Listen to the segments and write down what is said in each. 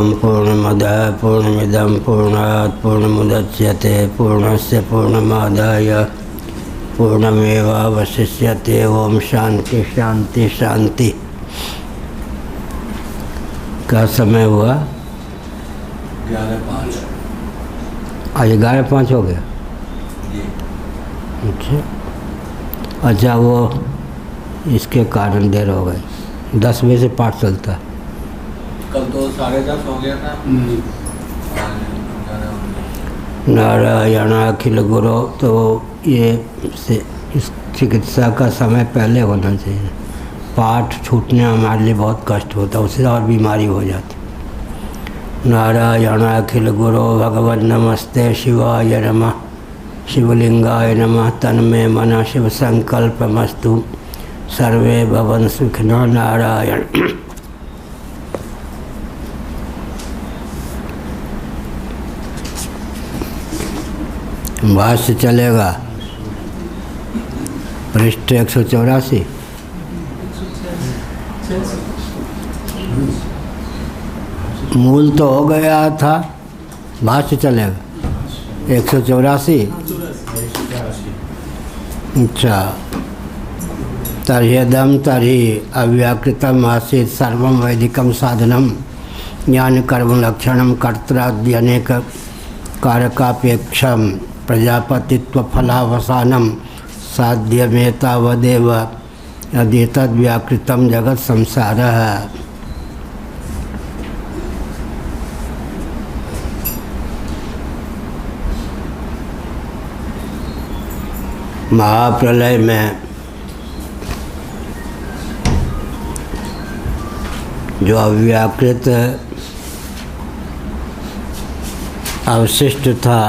ओम पूर्णमदः पूर्णमिदं पूर्णात् पूर्णमुदच्यते पूर्णस्य पूर्णमादाय पूर्णमेवावशिष्यते। ओम शांति शांति शांति। क्या समय हुआ? 11:05। आज 11:05 हो गया। अच्छा वो इसके कारण देर हो गई। 10 बजे से पाठ चलता है। कल तो 10:30 हो गया था। नारायण अखिल गुरु। तो ये इस चिकित्सा का समय पहले होना चाहिए। पाठ छूटने हमारे लिए बहुत कष्ट होता, उससे और बीमारी हो जाती। नारायण अखिल गुरु भगवन् नमस्ते शिवाय नमः शिवलिंगाय नमः तन्मे मन शिव संकल्पमस्तु सर्वे भवन सुखिनो। नारायण। भाष्य चलेगा। पृष्ठ 184। मूल तो हो गया था, भाष्य चलेगा 184। अच्छा। तर्ह्यदम तर्हि अव्याकृतम आसीत् सर्वं वैदिकं साधनम ज्ञान कर्म लक्षणम कर्त्राद्यनेक कारकापेक्षम प्रजापतित्व फलावसानम साध्यमेतावदेव यदेतद् व्याकृतं जगत संसारः। महाप्रलय में जो अव्याकृत अवशिष्ट था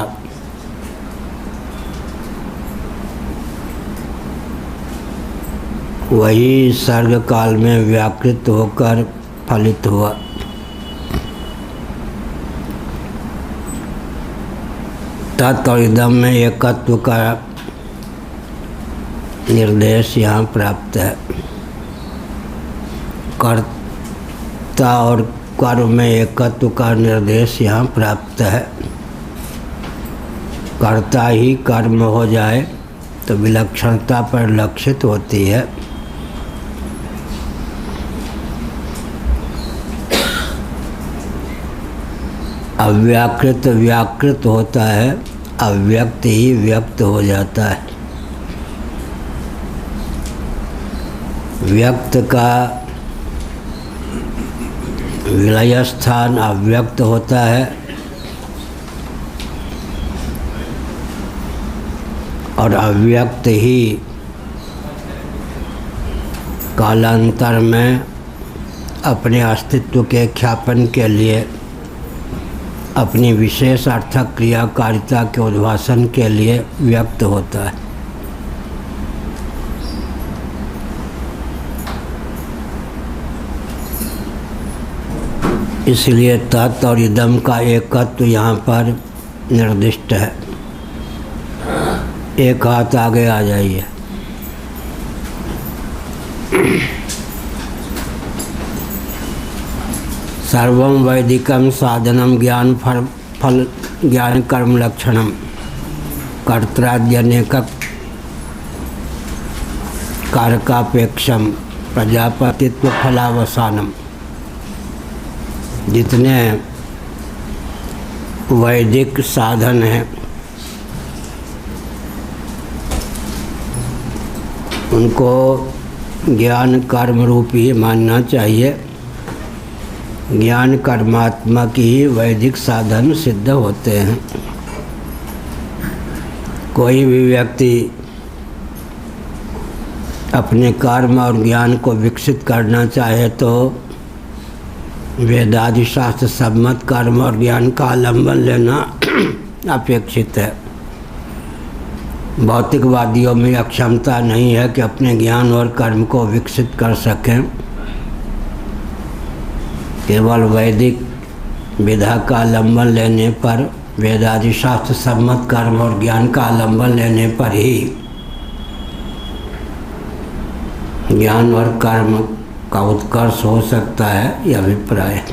वही सर्ग काल में व्याकृत होकर फलित हुआ। तत् और इदम में एकत्व का निर्देश यहाँ प्राप्त है। कर्ता और कर्म में एकत्व का निर्देश यहाँ प्राप्त है। कर्ता ही कर्म हो जाए तो विलक्षणता पर लक्षित होती है। अव्याकृत व्याकृत होता है, अव्यक्त ही व्यक्त हो जाता है। व्यक्त का विलय स्थान अव्यक्त होता है और अव्यक्त ही कालांतर में अपने अस्तित्व के ख्यापन के लिए अपनी विशेष अर्थक क्रियाकारिता के उद्भासन के लिए व्यक्त होता है। इसलिए तत् और इदम का एकत्व यहाँ पर निर्दिष्ट है। एक हाथ आगे आ जाइए। सर्वं वैदिकं साधनम ज्ञान फल ज्ञान कर्म लक्षणम कर्त्राद्यनेक कारकापेक्षम प्रजापतित्व फलावसानम। जितने वैदिक साधन हैं उनको ज्ञान कर्म रूप ही मानना चाहिए। ज्ञान कर्मात्मक ही वैदिक साधन सिद्ध होते हैं। कोई भी व्यक्ति अपने कर्म और ज्ञान को विकसित करना चाहे तो वेदादि शास्त्र सम्मत कर्म और ज्ञान का आलम्बन लेना अपेक्षित है। भौतिकवादियों में अक्षमता नहीं है कि अपने ज्ञान और कर्म को विकसित कर सकें। केवल वैदिक विधा का आलम्बन लेने पर, वेदादि शास्त्र सम्मत कर्म और ज्ञान का आलम्बन लेने पर ही ज्ञान और कर्म का उत्कर्ष हो सकता है, यह अभिप्राय है।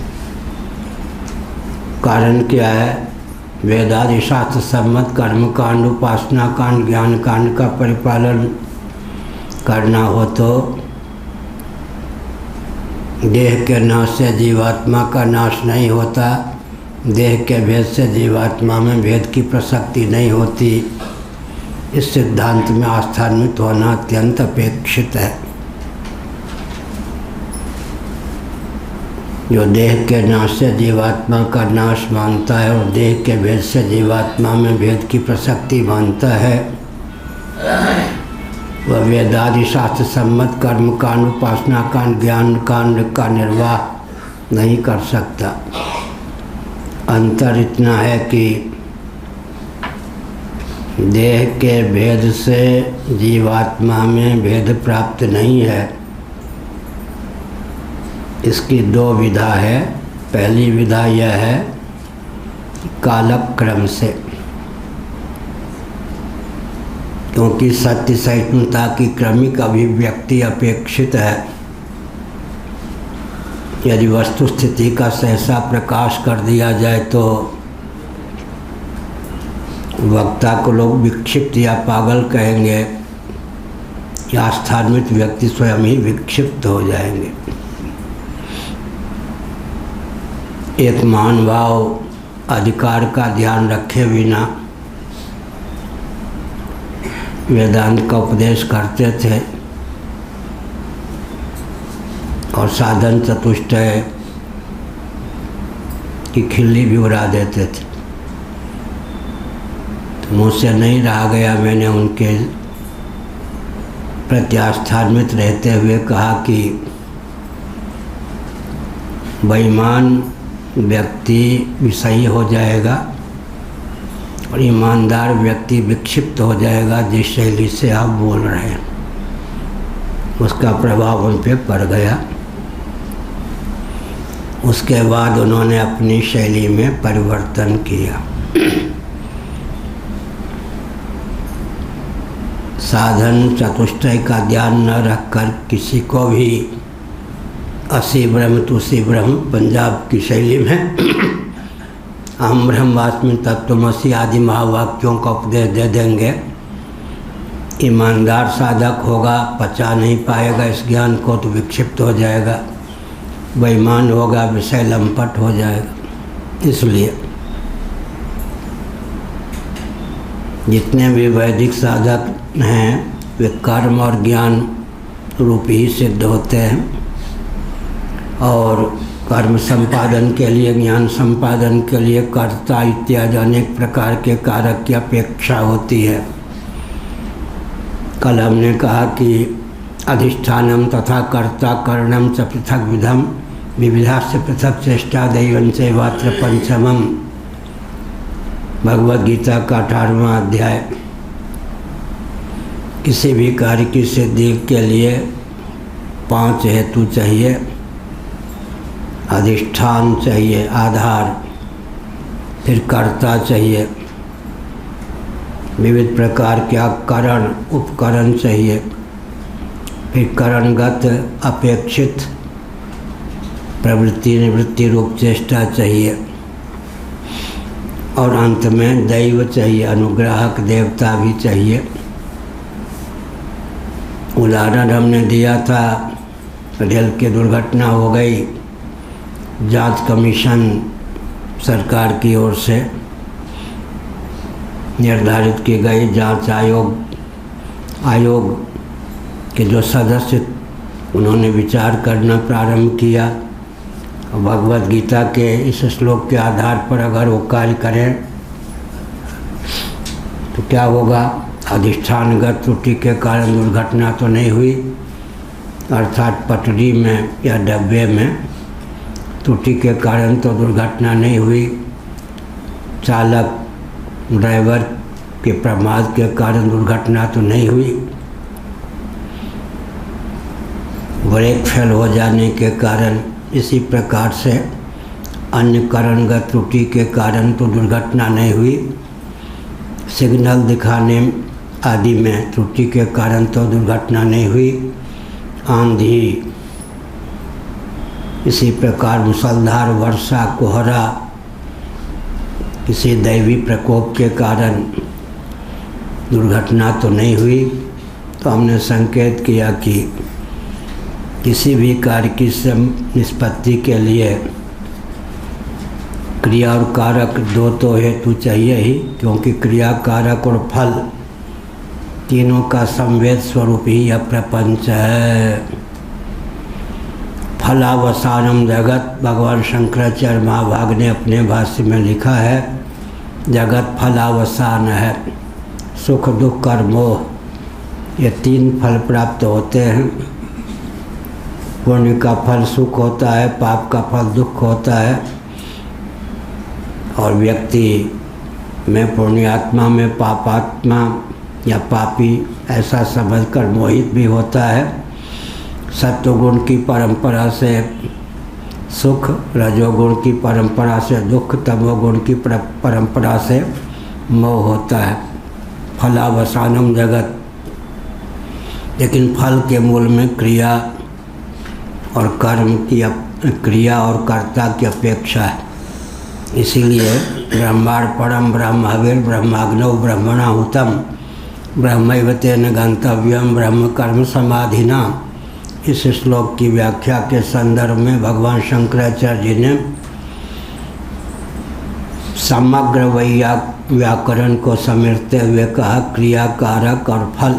कारण क्या है? वेदादि शास्त्र सम्मत कर्म कांड, उपासना कांड, ज्ञान कांड का परिपालन करना हो तो देह के नाश से जीवात्मा का नाश नहीं होता, देह के भेद से जीवात्मा में भेद की प्रसक्ति नहीं होती। इस सिद्धांत में आस्थान्वित होना अत्यंत अपेक्षित है। जो देह के नाश से जीवात्मा का नाश मानता है और देह के भेद से जीवात्मा में भेद की प्रसक्ति मानता है, वह वेदादि शास्त्र सम्मत कर्म कांड, उपासना कांड, ज्ञान कांड का निर्वाह नहीं कर सकता। अंतर इतना है कि देह के भेद से जीवात्मा में भेद प्राप्त नहीं है। इसकी दो विधा है। पहली विधा यह है कालक्रम से, क्योंकि सत्य सहिष्णुता की क्रमिक अभिव्यक्ति अपेक्षित है। यदि वस्तु स्थिति का सहसा प्रकाश कर दिया जाए तो वक्ता को लोग विक्षिप्त या पागल कहेंगे, या आस्थान्वित व्यक्ति स्वयं ही विक्षिप्त हो जाएंगे। एक महानुभाव अधिकार का ध्यान रखे बिना वेदांत का उपदेश करते थे और साधन चतुष्टय की खिल्ली भी उड़ा देते थे। तो मुझसे नहीं रहा गया, मैंने उनके प्रति आस्थान्वित रहते हुए कहा कि बेईमान व्यक्ति विषयी हो जाएगा और ईमानदार व्यक्ति विक्षिप्त हो जाएगा। जिस शैली से आप बोल रहे हैं उसका प्रभाव उन पर पड़ गया। उसके बाद उन्होंने अपनी शैली में परिवर्तन किया। साधन चतुष्टय का ध्यान न रखकर किसी को भी असी ब्रह्म तुसी ब्रह्म पंजाब की शैली में अहम ब्रह्मास्मि तत्त्वमसि आदि महावाक्यों का उपदेश दे देंगे। ईमानदार साधक होगा, पचा नहीं पाएगा इस ज्ञान को तो विक्षिप्त हो जाएगा। बेईमान होगा, विषय लंपट हो जाएगा। इसलिए जितने भी वैदिक साधक हैं वे कर्म और ज्ञान रूपी ही सिद्ध होते हैं, और कर्म संपादन के लिए, ज्ञान संपादन के लिए कर्ता इत्यादि अनेक प्रकार के कारक की अपेक्षा होती है। कल हमने कहा कि अधिष्ठानम तथा कर्ता करणम च पृथक विधम विविधा से पृथक चेष्टा दैवं चैवात्र पंचमम, भगवद गीता का 18वां अध्याय। किसी भी कार्य की सिद्धि के लिए 5 हेतु चाहिए। अधिष्ठान चाहिए, आधार, फिर कर्ता चाहिए, विविध प्रकार के करण उपकरण चाहिए, फिर करणगत अपेक्षित प्रवृत्ति निवृत्ति रूप चेष्टा चाहिए, और अंत में दैव चाहिए, अनुग्राहक देवता भी चाहिए। उदाहरण हमने दिया था, रेल की दुर्घटना हो गई, जांच कमीशन सरकार की ओर से निर्धारित की गई। जांच आयोग के जो सदस्य उन्होंने विचार करना प्रारंभ किया, और भगवद गीता के इस श्लोक के आधार पर अगर वो कार्य करें तो क्या होगा? अधिष्ठानगत त्रुटि के कारण दुर्घटना तो नहीं हुई, अर्थात पटरी में या डब्बे में त्रुटि के कारण तो दुर्घटना नहीं हुई, चालक ड्राइवर के प्रमाद के कारण दुर्घटना तो नहीं हुई, ब्रेक फेल हो जाने के कारण, इसी प्रकार से अन्य कारणगत त्रुटि के कारण तो दुर्घटना नहीं हुई, सिग्नल दिखाने आदि में त्रुटि के कारण तो दुर्घटना नहीं हुई, आंधी, इसी प्रकार मूसलाधार वर्षा, कोहरा किसी दैवी प्रकोप के कारण दुर्घटना तो नहीं हुई, तो हमने संकेत किया कि किसी भी कार्य की निष्पत्ति के लिए क्रिया और कारक दो तो हेतु चाहिए ही, क्योंकि क्रिया, कारक और फल तीनों का संवेद स्वरूप ही यह प्रपंच है। फलावसानम जगत, भगवान शंकराचार्य महाभाग ने अपने भाष्य में लिखा है, जगत फलावसान है। सुख, दुख और मोह, ये तीन फल प्राप्त होते हैं। पुण्य का फल सुख होता है, पाप का फल दुख होता है, और व्यक्ति में पुण्यात्मा में पापात्मा या पापी ऐसा समझकर मोहित भी होता है। सत्वगुण की परंपरा से सुख, रजोगुण की परंपरा से दुख, तमोगुण की परंपरा से मोह होता है। फलावसानम जगत, लेकिन फल के मूल में क्रिया और कर्म की, क्रिया और कर्ता की अपेक्षा है। इसीलिए ब्रह्मार्पणम ब्रह्मविर ब्रह्माग्नौ ब्रह्मणाहुतम ब्रह्मैव तेन गंतव्यम ब्रह्म कर्म समाधिना। इस श्लोक की व्याख्या के संदर्भ में भगवान शंकराचार्य जी ने समग्र व्याकरण को समेटते हुए कहा, क्रिया, कारक और फल।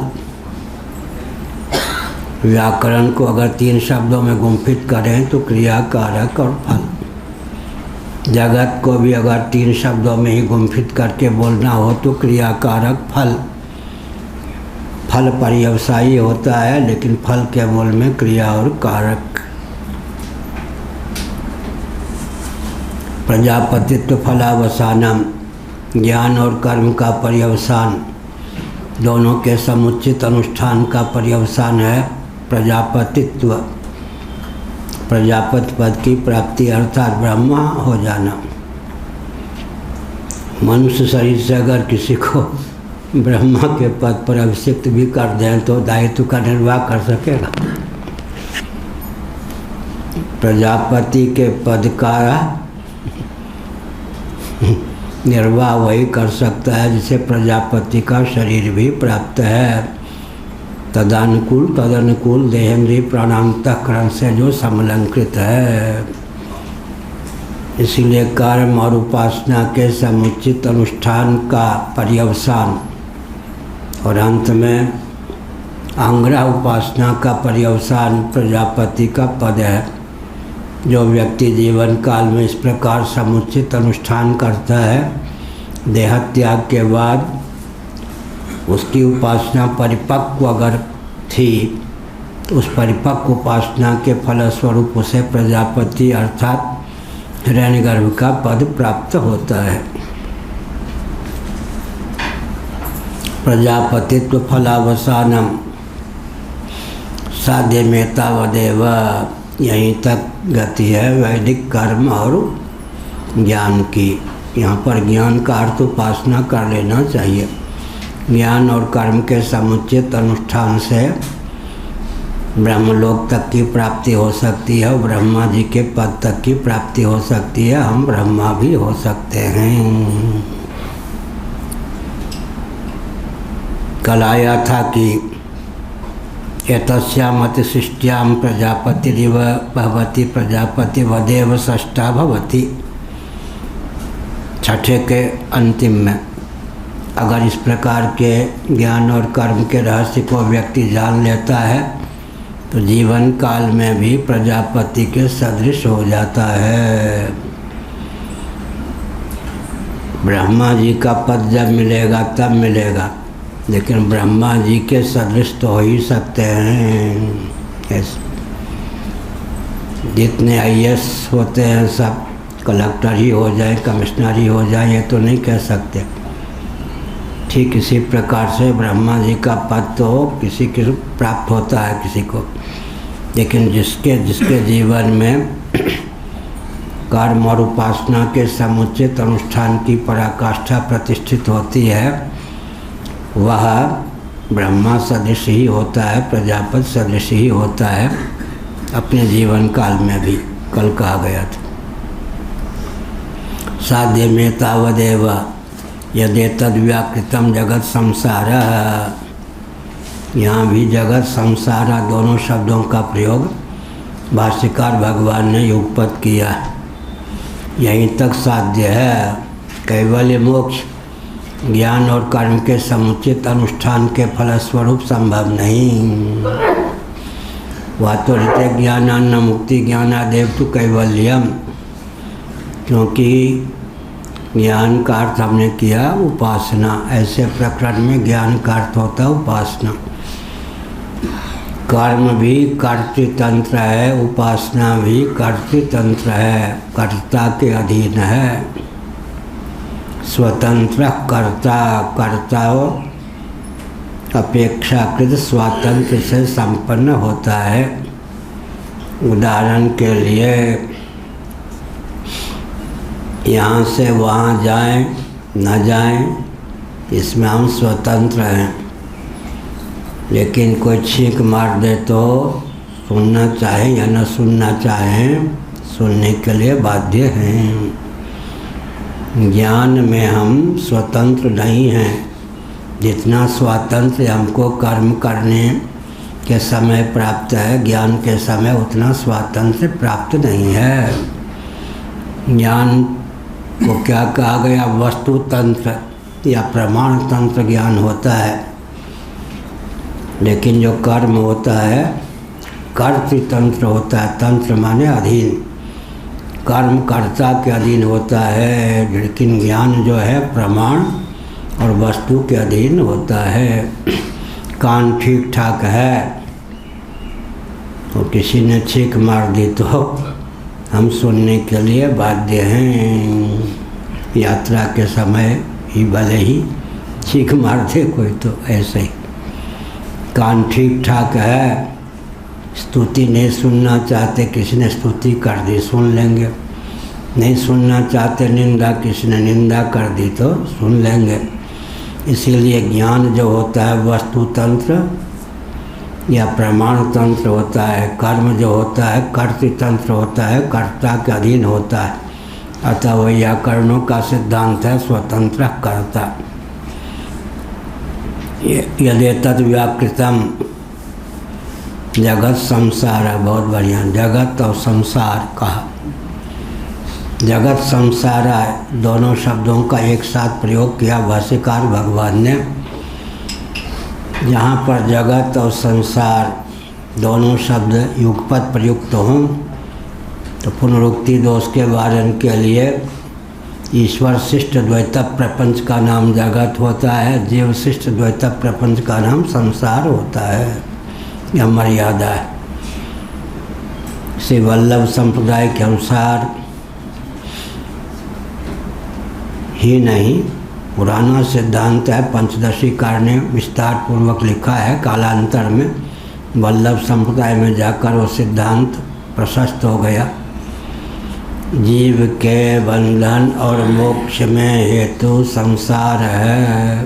व्याकरण को अगर तीन शब्दों में गुंफित करें तो क्रिया, कारक और फल। जगत को भी अगर तीन शब्दों में ही गुंफित करके बोलना हो तो क्रिया, कारक, फल। फल पर्यवसायी होता है, लेकिन फल के मूल में क्रिया और कारक। प्रजापतित्व फलावसानम, ज्ञान और कर्म का पर्यवसान, दोनों के समुचित अनुष्ठान का पर्यवसान है प्रजापतित्व। प्रजापति पद की प्राप्ति अर्थात ब्रह्मा हो जाना। मनुष्य शरीर से अगर किसी को ब्रह्मा के पद पर अभिषिक्त भी कर दें तो दायित्व का निर्वाह कर सकेगा। प्रजापति के पद का निर्वाह वही कर सकता है जिसे प्रजापति का शरीर भी प्राप्त है। तदनुकूल देहेंद्रीय प्राणांतःकरण से जो समलंकृत है। इसीलिए कर्म और उपासना के समुचित अनुष्ठान का पर्यवसान और अंत में आंग्रह उपासना का पर्यवसान प्रजापति का पद है। जो व्यक्ति जीवन काल में इस प्रकार समुचित अनुष्ठान करता है, देहत्याग के बाद उसकी उपासना परिपक्व अगर थी तो उस परिपक्व उपासना के फलस्वरूप उसे प्रजापति अर्थात हिरण्यगर्भ का पद प्राप्त होता है। प्रजापतित्व फलावसानम साध्य में तावदेव, यहीं तक गति है वैदिक कर्म और ज्ञान की। यहाँ पर ज्ञान का अर्थ उपासना कर लेना चाहिए। ज्ञान और कर्म के समुचित अनुष्ठान से ब्रह्मलोक तक की प्राप्ति हो सकती है, और ब्रह्मा जी के पद तक की प्राप्ति हो सकती है। हम ब्रह्मा भी हो सकते हैं। कल आया था कि एतस्यामति सृष्ट्याम प्रजापतिरिव भवति प्रजापति वदेव षष्ठा भवति। छठे के अंतिम में अगर इस प्रकार के ज्ञान और कर्म के रहस्य को व्यक्ति जान लेता है तो जीवन काल में भी प्रजापति के सदृश हो जाता है। ब्रह्मा जी का पद जब मिलेगा तब मिलेगा, लेकिन ब्रह्मा जी के सदृश तो हो ही सकते हैं। जितने आईएएस होते हैं सब कलेक्टर ही हो जाए, कमिश्नर ही हो जाए, ये तो नहीं कह सकते। ठीक इसी प्रकार से ब्रह्मा जी का पद तो किसी को प्राप्त होता है किसी को, लेकिन जिसके जीवन में कर्म और उपासना के समुचित अनुष्ठान की पराकाष्ठा प्रतिष्ठित होती है वह ब्रह्मा सदृश ही होता है, प्रजापति सदृश ही होता है अपने जीवन काल में भी। कल कहा गया था साध्य में तावदेव यदेतद् व्याकृतम जगत संसारः। यहाँ भी जगत संसार दोनों शब्दों का प्रयोग भाष्यकार भगवान ने युगपत किया है। यहीं तक साध्य है। कैवल्य मोक्ष ज्ञान और कर्म के समुचित अनुष्ठान के फलस्वरूप संभव नहीं। वह तो रहते ज्ञानान्न मुक्ति ज्ञानादेव तो कैवल्यम, क्योंकि ज्ञान का अर्थ हमने किया उपासना। ऐसे प्रकरण में ज्ञान का अर्थ होता है उपासना। कर्म भी कर्तृतंत्र है, उपासना भी कर्तृतंत्र है, कर्ता के अधीन है। स्वतंत्र कर्ता, कर्ता अपेक्षाकृत स्वातंत्र से संपन्न होता है। उदाहरण के लिए यहाँ से वहाँ जाएं न जाएं, इसमें हम स्वतंत्र हैं। लेकिन कोई छींक मार दे तो सुनना चाहे या न सुनना चाहें, सुनने के लिए बाध्य हैं। ज्ञान में हम स्वतंत्र नहीं हैं। जितना स्वातंत्र हमको कर्म करने के समय प्राप्त है, ज्ञान के समय उतना स्वातंत्र प्राप्त नहीं है। ज्ञान को क्या कहा गया? वस्तु तंत्र या प्रमाण तंत्र ज्ञान होता है। लेकिन जो कर्म होता है कर्तृतंत्र होता है। तंत्र माने अधीन, कर्म कर्ता के अधीन होता है। लेकिन ज्ञान जो है प्रमाण और वस्तु के अधीन होता है। कान ठीक ठाक है और किसी ने छींक मार दी तो हम सुनने के लिए बाध्य हैं। यात्रा के समय ही भले ही छींक मार दे कोई तो ऐसे ही। कान ठीक ठाक है, स्तुति नहीं सुनना चाहते, किसी ने स्तुति कर दी सुन लेंगे। नहीं सुनना चाहते निंदा, किसी ने निंदा कर दी तो सुन लेंगे। इसीलिए ज्ञान जो होता है वस्तु तंत्र या प्रमाण तंत्र होता है। कर्म जो होता है कर्तृतंत्र होता है, कर्ता के अधीन होता है। अतः वैयाकरणों का सिद्धांत है स्वतंत्र कर्ता। यदेतद् व्याकृतम जगत संसार है। बहुत बढ़िया, जगत और संसार कहा। जगत संसार है, दोनों शब्दों का एक साथ प्रयोग किया भाष्यकार भगवान ने। जहाँ पर जगत और संसार दोनों शब्द युगपत प्रयुक्त हों तो पुनरुक्ति दोष के वारण के लिए ईश्वर शिष्ट द्वैत प्रपंच का नाम जगत होता है, जीव शिष्ट द्वैत प्रपंच का नाम संसार होता है। यह मर्यादा है। श्री वल्लभ संप्रदाय के अनुसार ही नहीं, पुराना सिद्धांत है। पंचदशी कार ने विस्तार पूर्वक लिखा है। कालांतर में वल्लभ संप्रदाय में जाकर वो सिद्धांत प्रशस्त हो गया। जीव के बंधन और मोक्ष में हेतु संसार है।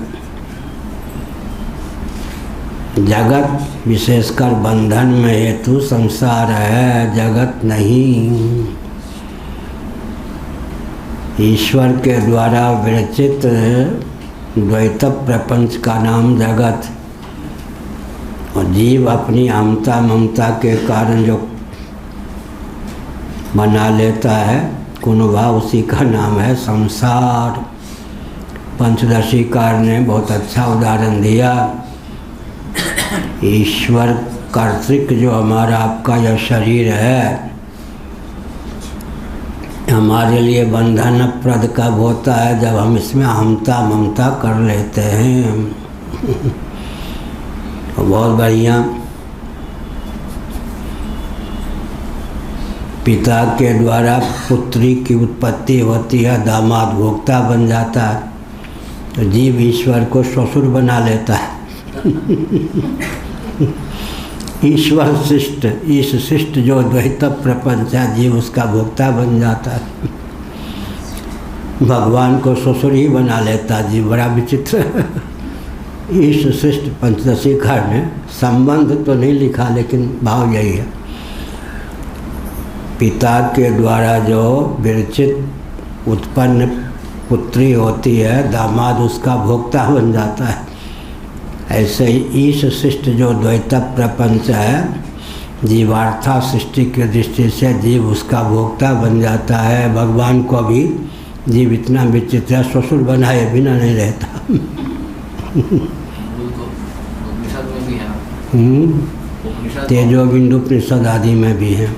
जगत विशेषकर बंधन में हेतु संसार है, जगत नहीं। ईश्वर के द्वारा विरचित द्वैत प्रपंच का नाम जगत, और जीव अपनी अहमता ममता के कारण जो बना लेता है कुनभा, उसी का नाम है संसार। पंचदशी कार ने बहुत अच्छा उदाहरण दिया। ईश्वर कर्तृक जो हमारा आपका यह शरीर है, हमारे लिए बंधन प्रद कब होता है? जब हम इसमें अहमता ममता कर लेते हैं। बहुत बढ़िया। पिता के द्वारा पुत्री की उत्पत्ति होती है, दामाद भोक्ता बन जाता है, तो जीव ईश्वर को ससुर बना लेता है। ईश्वर शिष्ट, ईश शिष्ट जो द्वैत प्रपंच है, जीव उसका भोक्ता बन जाता है। भगवान को ससुर ही बना लेता है जीव। बड़ा विचित्र। ईश शिष्ट पंचदशी कार ने संबंध तो नहीं लिखा, लेकिन भाव यही है। पिता के द्वारा जो विरचित उत्पन्न पुत्री होती है, दामाद उसका भोक्ता बन जाता है। ऐसे ही ईश शिष्ट जो द्वैत प्रपंच है, जीवार्था सृष्टि की दृष्टि से जीव उसका भोक्ता बन जाता है। भगवान को भी जीव इतना विचित्र है, ससुर बनाए बिना नहीं रहता। तेजो बिंदु उपनिषद आदि में भी है।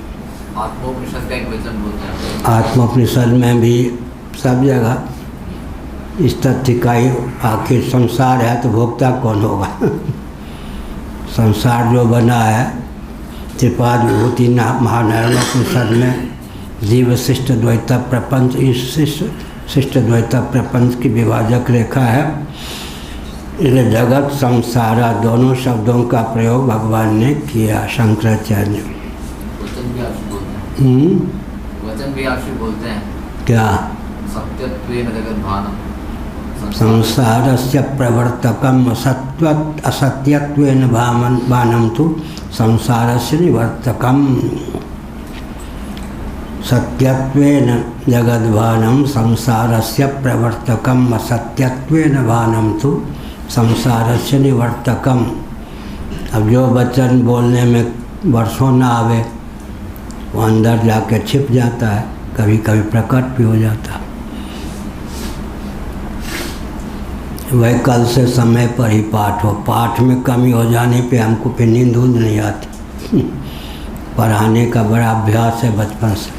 आत्मोपनिषद का एक वचन बोलते हैं। आत्मोपनिषद में भी सब जगह इस तथ्य का ही, आखिर संसार है तो भोक्ता कौन होगा। संसार जो बना है, त्रिपाद विभूति महानारायण उपनिषद में जीव शिष्ट द्वैत प्रपंच, इस शिष्ट द्वैत प्रपंच की विभाजक रेखा है। इसलिए जगत संसारा दोनों शब्दों का प्रयोग भगवान ने किया, शंकराचार्य। वचन भी आप बोलते हैं। वचन भी आप बोलते हैं क्या? सत्यत्वेन जगद्भानम् संसारस्य प्रवर्तकम असत्यत्वेन भानं तु संसारस्य निवर्तकम। सत्यत्वेन जगद्भानं संसारस्य प्रवर्तकम असत्यत्वेन भानं तु संसारस्य निवर्तकम। अब जो वचन बोलने में वर्षों ना आवे, वो अंदर जाके छिप जाता है, कभी कभी प्रकट भी हो जाता है। वह कल से समय पर ही पाठ हो, पाठ में कमी हो जाने पे हमको फिर नींद ऊंद नहीं आती। पढ़ाने का बड़ा अभ्यास है बचपन से,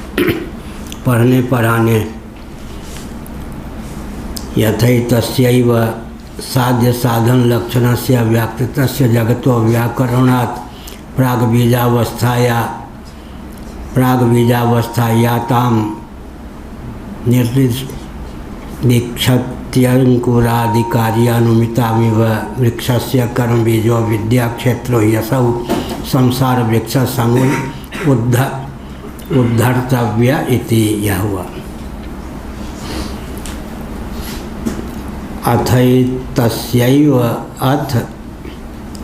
पढ़ने पढ़ाने। यथैतस्यैव साध्य साधन लक्षणस्य व्याकृतस्य जगतो व्याकरणात् प्राग्बीजावस्थायातां निर्दिक्षत्यंकुरादिकार्यानुमितामिव वृक्षस्य कर्मबीजो विद्याक्षेत्रो यसौ संसार वृक्ष समूल उद्धर्तव्य इति यह हुआ। अथैतस्यैव अथ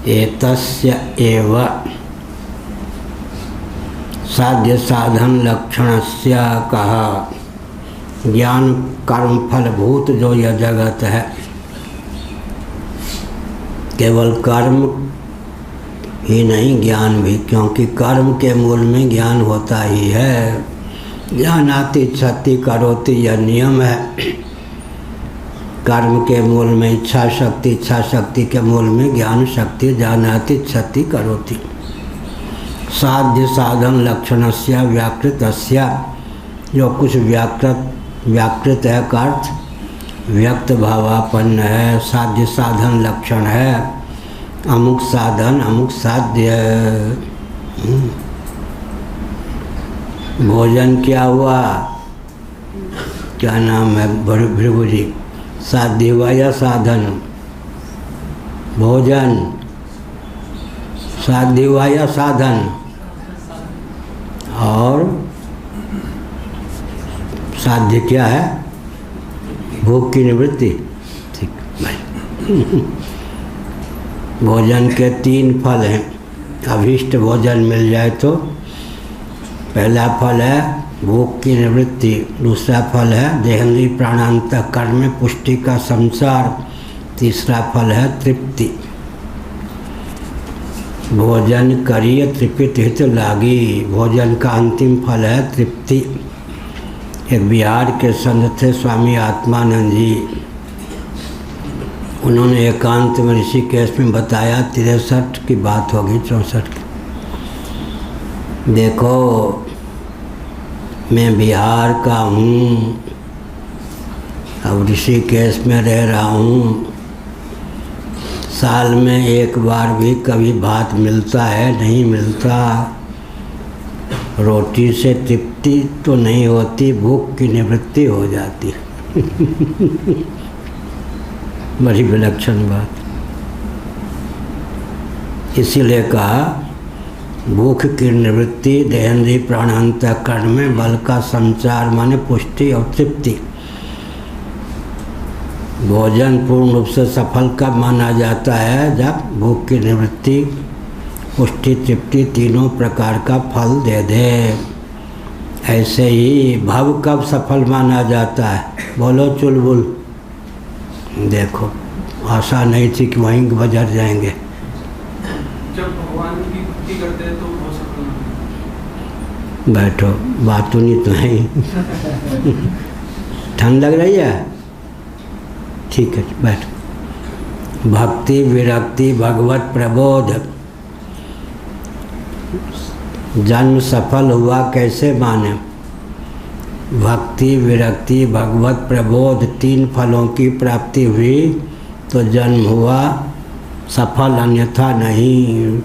एतस्य एव साध्य साधन लक्षणस्य कहा। ज्ञान कर्म फलभूत जो यह जगत है, केवल कर्म ही नहीं ज्ञान भी, क्योंकि कर्म के मूल में ज्ञान होता ही है। जानाति इच्छति करोति, यह नियम है। कर्म के मूल में इच्छा शक्ति, इच्छा शक्ति के मूल में ज्ञान शक्ति, जानाति इच्छति करोति। साध्य साधन लक्षणस्य व्याकृतस्य, जो कुछ व्याकृत है का अर्थ व्यक्त भावापन्न है, साध्य साधन लक्षण है। अमुक साधन अमुक साध्य। भोजन क्या हुआ, क्या नाम है भृगु जी, साध्य हुआ या साधन? भोजन साध्य हुआ या साधन? और साध्य क्या है? भूख की निवृत्ति। ठीक भाई। भोजन के 3 फल हैं। अभीष्ट भोजन मिल जाए तो पहला फल है भूख की निवृत्ति, दूसरा फल है देहेंद्रीय प्राणांतःकरण में पुष्टि का संचार, तीसरा फल है तृप्ति। भोजन करिए तृप्ति हित लागी, भोजन का अंतिम फल है तृप्ति। एक बिहार के संत थे स्वामी आत्मानंद जी, उन्होंने एकांत में ऋषिकेश में बताया, 63 की बात होगी, 64 की। देखो मैं बिहार का हूँ, अब ऋषिकेश में रह रहा हूँ, साल में एक बार भी कभी भात मिलता है? नहीं मिलता। रोटी से तृप्ति तो नहीं होती, भूख की निवृत्ति हो जाती। बड़ी विलक्षण बात। इसीलिए कहा भूख की निवृत्ति, देहेंद्रीय प्राणांतःकरण में बल का संचार माने पुष्टि और तृप्ति। भोजन पूर्ण रूप से सफल कब माना जाता है? जब भूख की निवृत्ति, पुष्टि, तृप्ति तीनों प्रकार का फल दे दे। ऐसे ही भव कब सफल माना जाता है? बोलो चुलबुल। देखो आशा नहीं थी कि वहीं बजर जाएंगे। जब भगवान की भक्ति करते हैं तो हो सकता है। बैठो, बात तो नहीं तो है। ठंड लग रही है? ठीक है बैठो। भक्ति विरक्ति भगवत प्रबोध। जन्म सफल हुआ कैसे माने? भक्ति विरक्ति भगवत प्रबोध 3 फलों की प्राप्ति हुई तो जन्म हुआ सफल, अन्यथा नहीं।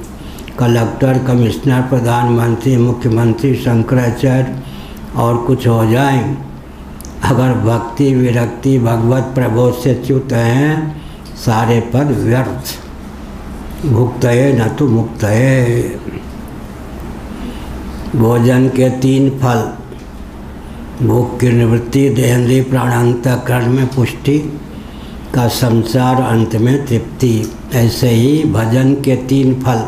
कलेक्टर, कमिश्नर, प्रधानमंत्री, मुख्यमंत्री, शंकराचार्य और कुछ हो जाए, अगर भक्ति विरक्ति भगवत प्रबोध से च्युत हैं सारे पद व्यर्थ। भुक्तये न तो मुक्तये। भोजन के 3 फल, भूख की निवृत्ति, देहेंद्रिय प्राणांतकरण में पुष्टि का संसार, अंत में तृप्ति। ऐसे ही भजन के 3 फल,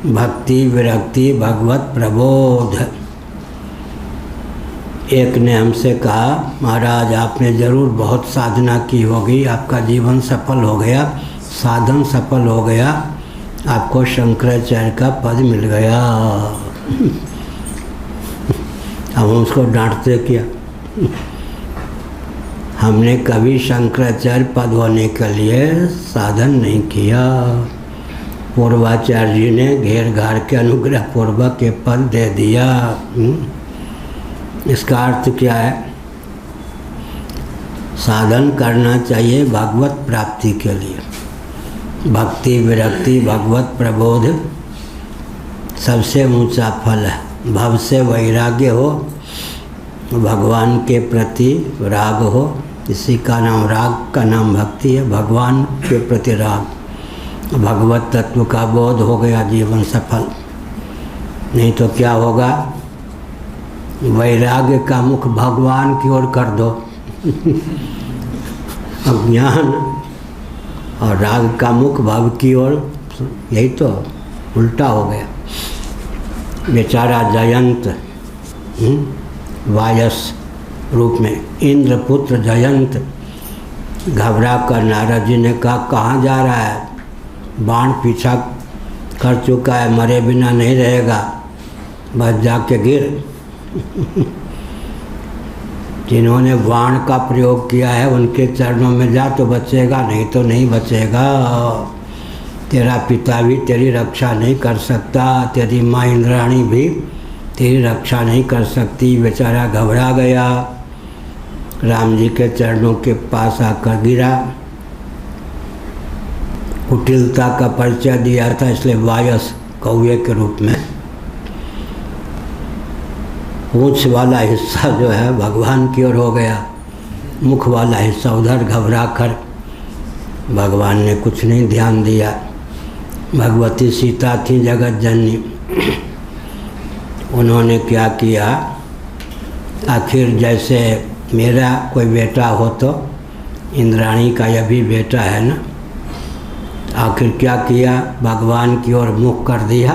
भक्ति विरक्ति भगवत प्रबोध। एक ने हमसे कहा, महाराज आपने ज़रूर बहुत साधना की होगी, आपका जीवन सफल हो गया, साधन सफल हो गया, आपको शंकराचार्य का पद मिल गया। अब हम उसको डांटते क्या? हमने कभी शंकराचार्य पद होने के लिए साधन नहीं किया। पूर्वाचार्य जी ने घेर घार के अनुग्रह पूर्वक के पद दे दिया। इसका अर्थ क्या है? साधन करना चाहिए भगवत प्राप्ति के लिए। भक्ति विरक्ति भगवत प्रबोध सबसे ऊंचा फल है। भव से वैराग्य हो, भगवान के प्रति राग हो, इसी का नाम राग का नाम भक्ति है। भगवान के प्रति राग, भगवत तत्व का बोध हो गया, जीवन सफल। नहीं तो क्या होगा? वैराग्य का मुख भगवान की ओर कर दो अज्ञान, और राग का मुख भव की ओर, यही तो उल्टा हो गया। बेचारा जयंत वायस रूप में, इंद्रपुत्र जयंत घबरा कर नारद जी ने कहा कहाँ जा रहा है? बाण पीछा कर चुका है, मरे बिना नहीं रहेगा, बस जाके गिर। जिन्होंने बाण का प्रयोग किया है उनके चरणों में जा तो बचेगा, नहीं तो नहीं बचेगा। तेरा पिता भी तेरी रक्षा नहीं कर सकता, तेरी माँ इंद्राणी भी तेरी रक्षा नहीं कर सकती। बेचारा घबरा गया, राम जी के चरणों के पास आकर गिरा। कुटिलता का परिचय दिया था, इसलिए वायस कौवे के रूप में। पूंछ वाला हिस्सा जो है भगवान की ओर हो गया, मुख वाला हिस्सा उधर घबरा कर। भगवान ने कुछ नहीं ध्यान दिया। भगवती सीता थी जगत जननी, उन्होंने क्या किया? आखिर जैसे मेरा कोई बेटा हो तो इंद्राणी का यह भी बेटा है ना, आखिर क्या किया? भगवान की ओर मुख कर दिया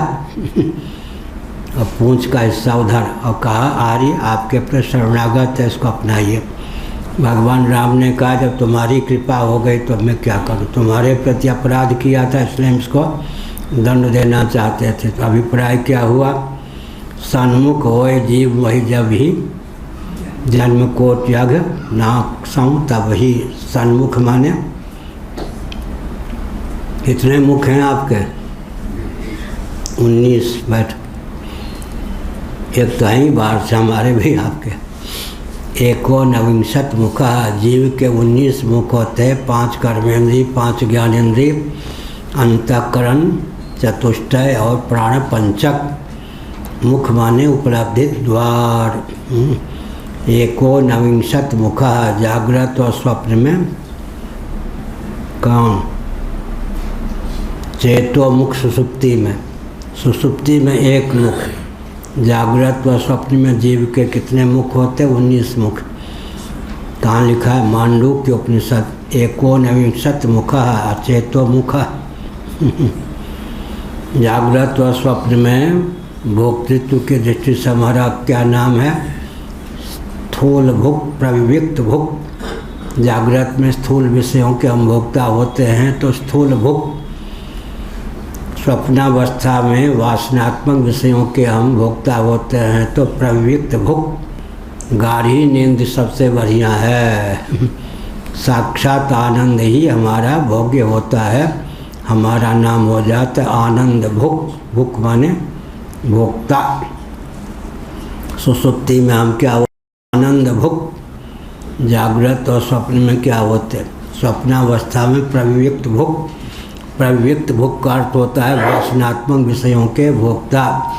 और पूंछ का हिस्सा उधर, और कहा आर्य आपके प्रति शरणागत है, इसको अपनाइए। भगवान राम ने कहा जब तुम्हारी कृपा हो गई तो मैं क्या करूं? तुम्हारे प्रति अपराध किया था इसलिए इसको दंड देना चाहते थे। तो अभिप्राय क्या हुआ? सन्मुख होए जीव वही जब ही, जन्म को त्याग ना सऊं तब ही। सन्मुख माने कितने मुख हैं आपके? 19। बैठ, एक तो ही बाहर से हमारे भी आपके। एको नविंशत मुख, जीव के 19 मुख होते हैं। 5 कर्मेंद्रिय, 5 ज्ञानेंद्रिय, अंतःकरण चतुष्टय और प्राण पंचक। मुख माने उपलब्धि द्वार। एको नविंशत मुख, जागृत और स्वप्न में कौन? चेतो मुख सुषुप्ति में, सुषुप्ति में एक मुख। जागृत व स्वप्न में जीव के कितने मुख होते? 19 मुख। कहाँ लिखा है? मांडूक्य उपनिषद। एको नविंशत मुख चेतो मुख। जागृत व स्वप्न में भोक्तृत्व की दृष्टि से हमारा क्या नाम है? स्थूल भुक्त, प्रविविक्त भुक्त। जागृत में स्थूल विषयों के हम भोक्ता होते हैं तो स्थूल भुक्त। स्वप्नावस्था में वासनात्मक विषयों के हम भोक्ता होते हैं तो प्रविविक्त भुक्त। गाढ़ी नींद सबसे बढ़िया है। साक्षात आनंद ही हमारा भोग्य होता है, हमारा नाम हो जाता है आनंद भुक्त। भुक्त माने भोक्ता। सुसुप्ति में हम क्या होते? आनंद भुक्त। जागृत और स्वप्न में क्या होते? स्वप्नावस्था में प्रविविक्त भुक्त। प्रविविक्त भुक्त का अर्थ होता है वासनात्मक विषयों के भोक्ता,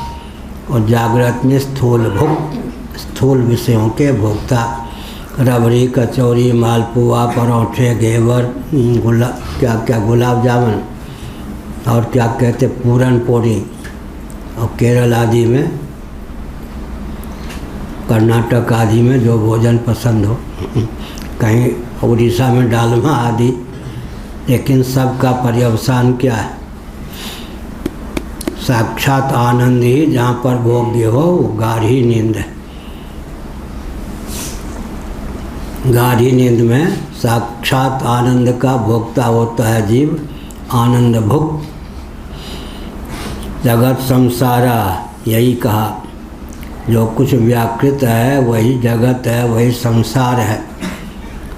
और जागृत में स्थूल भुक्त, स्थूल विषयों के भोक्ता। रबड़ी, कचौरी, मालपुआ, परोठे, घेवर, गुलाब जामुन और क्या कहते पूरन पोड़ी, और केरल आदि में, कर्नाटक आदि में जो भोजन पसंद हो, कहीं उड़ीसा में डालमा आदि। लेकिन सबका पर्यवसान क्या है? साक्षात आनंद ही जहाँ पर भोग्य हो वो गाढ़ी नींद है। गाढ़ी नींद में साक्षात आनंद का भोक्ता होता है जीव, आनंद भुक्त। जगत संसारा, यही कहा, जो कुछ व्याकृत है वही जगत है, वही संसार है।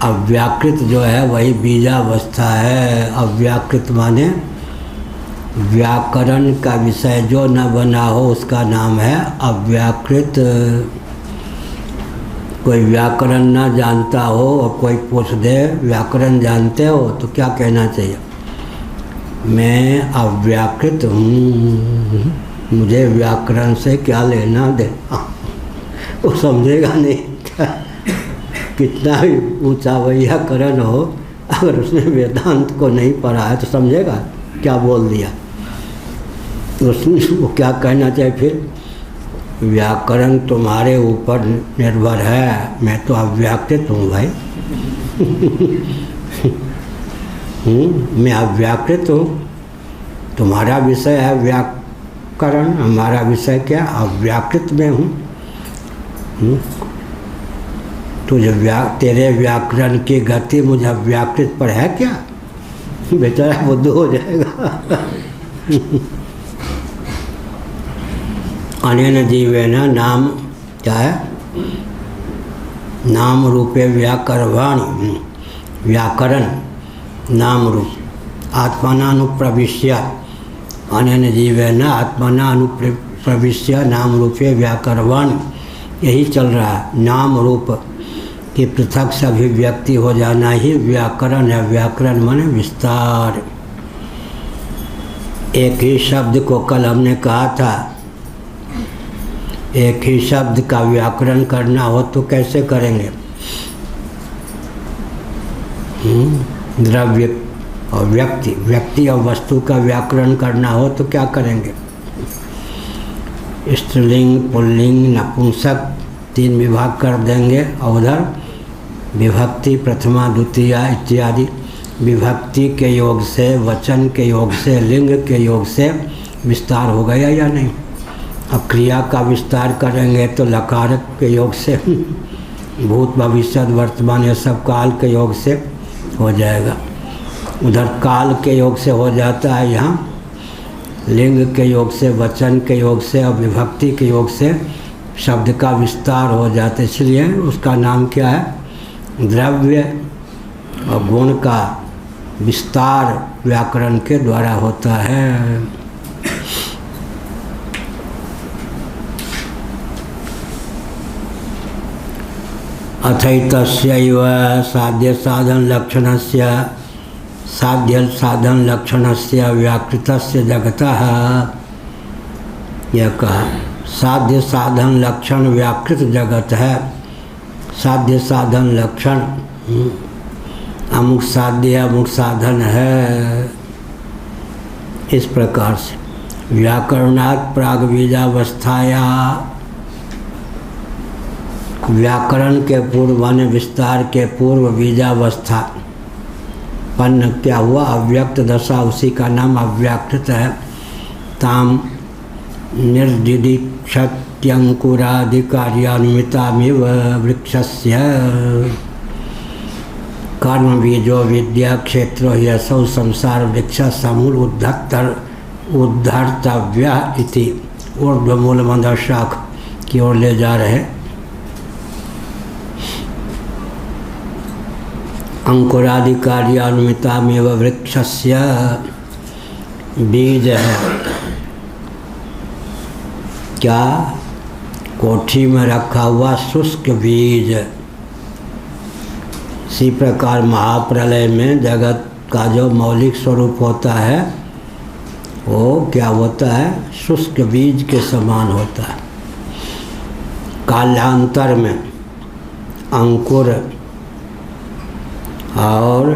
अव्याकृत जो है वही बीजावस्था है। अव्याकृत माने व्याकरण का विषय जो न बना हो उसका नाम है अव्याकृत। कोई व्याकरण न जानता हो और कोई पूछ दे व्याकरण जानते हो तो क्या कहना चाहिए? मैं अव्याकृत हूँ, मुझे व्याकरण से क्या लेना देना। वो समझेगा नहीं। कितना भी ऊंचा वैयाकरण हो, अगर उसने वेदांत को नहीं पढ़ा है तो समझेगा क्या बोल दिया। उसने वो क्या कहना चाहिए फिर? व्याकरण तुम्हारे ऊपर निर्भर है, मैं तो अव्याकृत हूँ भाई। मैं अव्याकृत हूँ, तुम्हारा विषय है व्याकरण, हमारा विषय क्या? अव्याकृत में हूँ। तुझे तेरे व्याकरण की गति मुझे व्याकृत पर है क्या? बेचारा बुद्धू हो जाएगा। अनेन जीवेन नाम क्या है? नाम रूपे व्याकरवाणी, व्याकरण नाम रूप। आत्मनानुप्रविश्य, अनेन जीवेन आत्मनानुप्रविश्य नाम रूपे व्याकरवाणी। यही चल रहा है। नाम रूप कि पृथक से अभिव्यक्ति हो जाना ही व्याकरण है। व्याकरण माने विस्तार। एक ही शब्द को कल हमने कहा था, एक ही शब्द का व्याकरण करना हो तो कैसे करेंगे? द्रव्य और व्यक्ति, व्यक्ति और वस्तु का व्याकरण करना हो तो क्या करेंगे? स्त्रीलिंग, पुल्लिंग, नपुंसक 3 विभाग कर देंगे, और उधर विभक्ति प्रथमा द्वितीया इत्यादि विभक्ति के योग से, वचन के योग से, लिंग के योग से विस्तार हो गया या नहीं? अब क्रिया का विस्तार करेंगे तो लकार के योग से, भूत भविष्य वर्तमान ये सब काल के योग से हो जाएगा। उधर काल के योग से हो जाता है, यहाँ लिंग के योग से, वचन के योग से और विभक्ति के योग से शब्द का विस्तार हो जाता है। इसलिए उसका नाम क्या है? द्रव्य और गुण का विस्तार व्याकरण के द्वारा होता है। अथैतस्यैव साध्य साधन लक्षणस्य, साध्य साधन लक्षणस्य व्याकृतस्य जगतः, यह कहा साध्य साधन लक्षण व्याकृत जगत है। साध्य साधन लक्षण, अमुक साध्य अमुक साधन है। इस प्रकार से व्याकरणात् प्राग बीजावस्थाया, व्याकरण के पूर्व माने विस्तार के पूर्व बीजावस्था पन्न क्या हुआ? अव्यक्त दशा, उसी का नाम अव्याकृत है। ताम निर्दिदीक्षत्यंकुरादिकार्यान्वितामिव वृक्षस्य कर्म बीजो विद्या क्षेत्रो यसौ संसार वृक्ष समूल उद्धर्तव्य इति ऊर्ध्वमूल मंद शाख की ओर ले जा रहे। अंकुरादिकार्यान्वितामेव वृक्षस्य बीज है क्या? कोठी में रखा हुआ शुष्क बीज। इसी प्रकार महाप्रलय में जगत का जो मौलिक स्वरूप होता है वो क्या होता है? शुष्क बीज के समान होता है। कालांतर में अंकुर और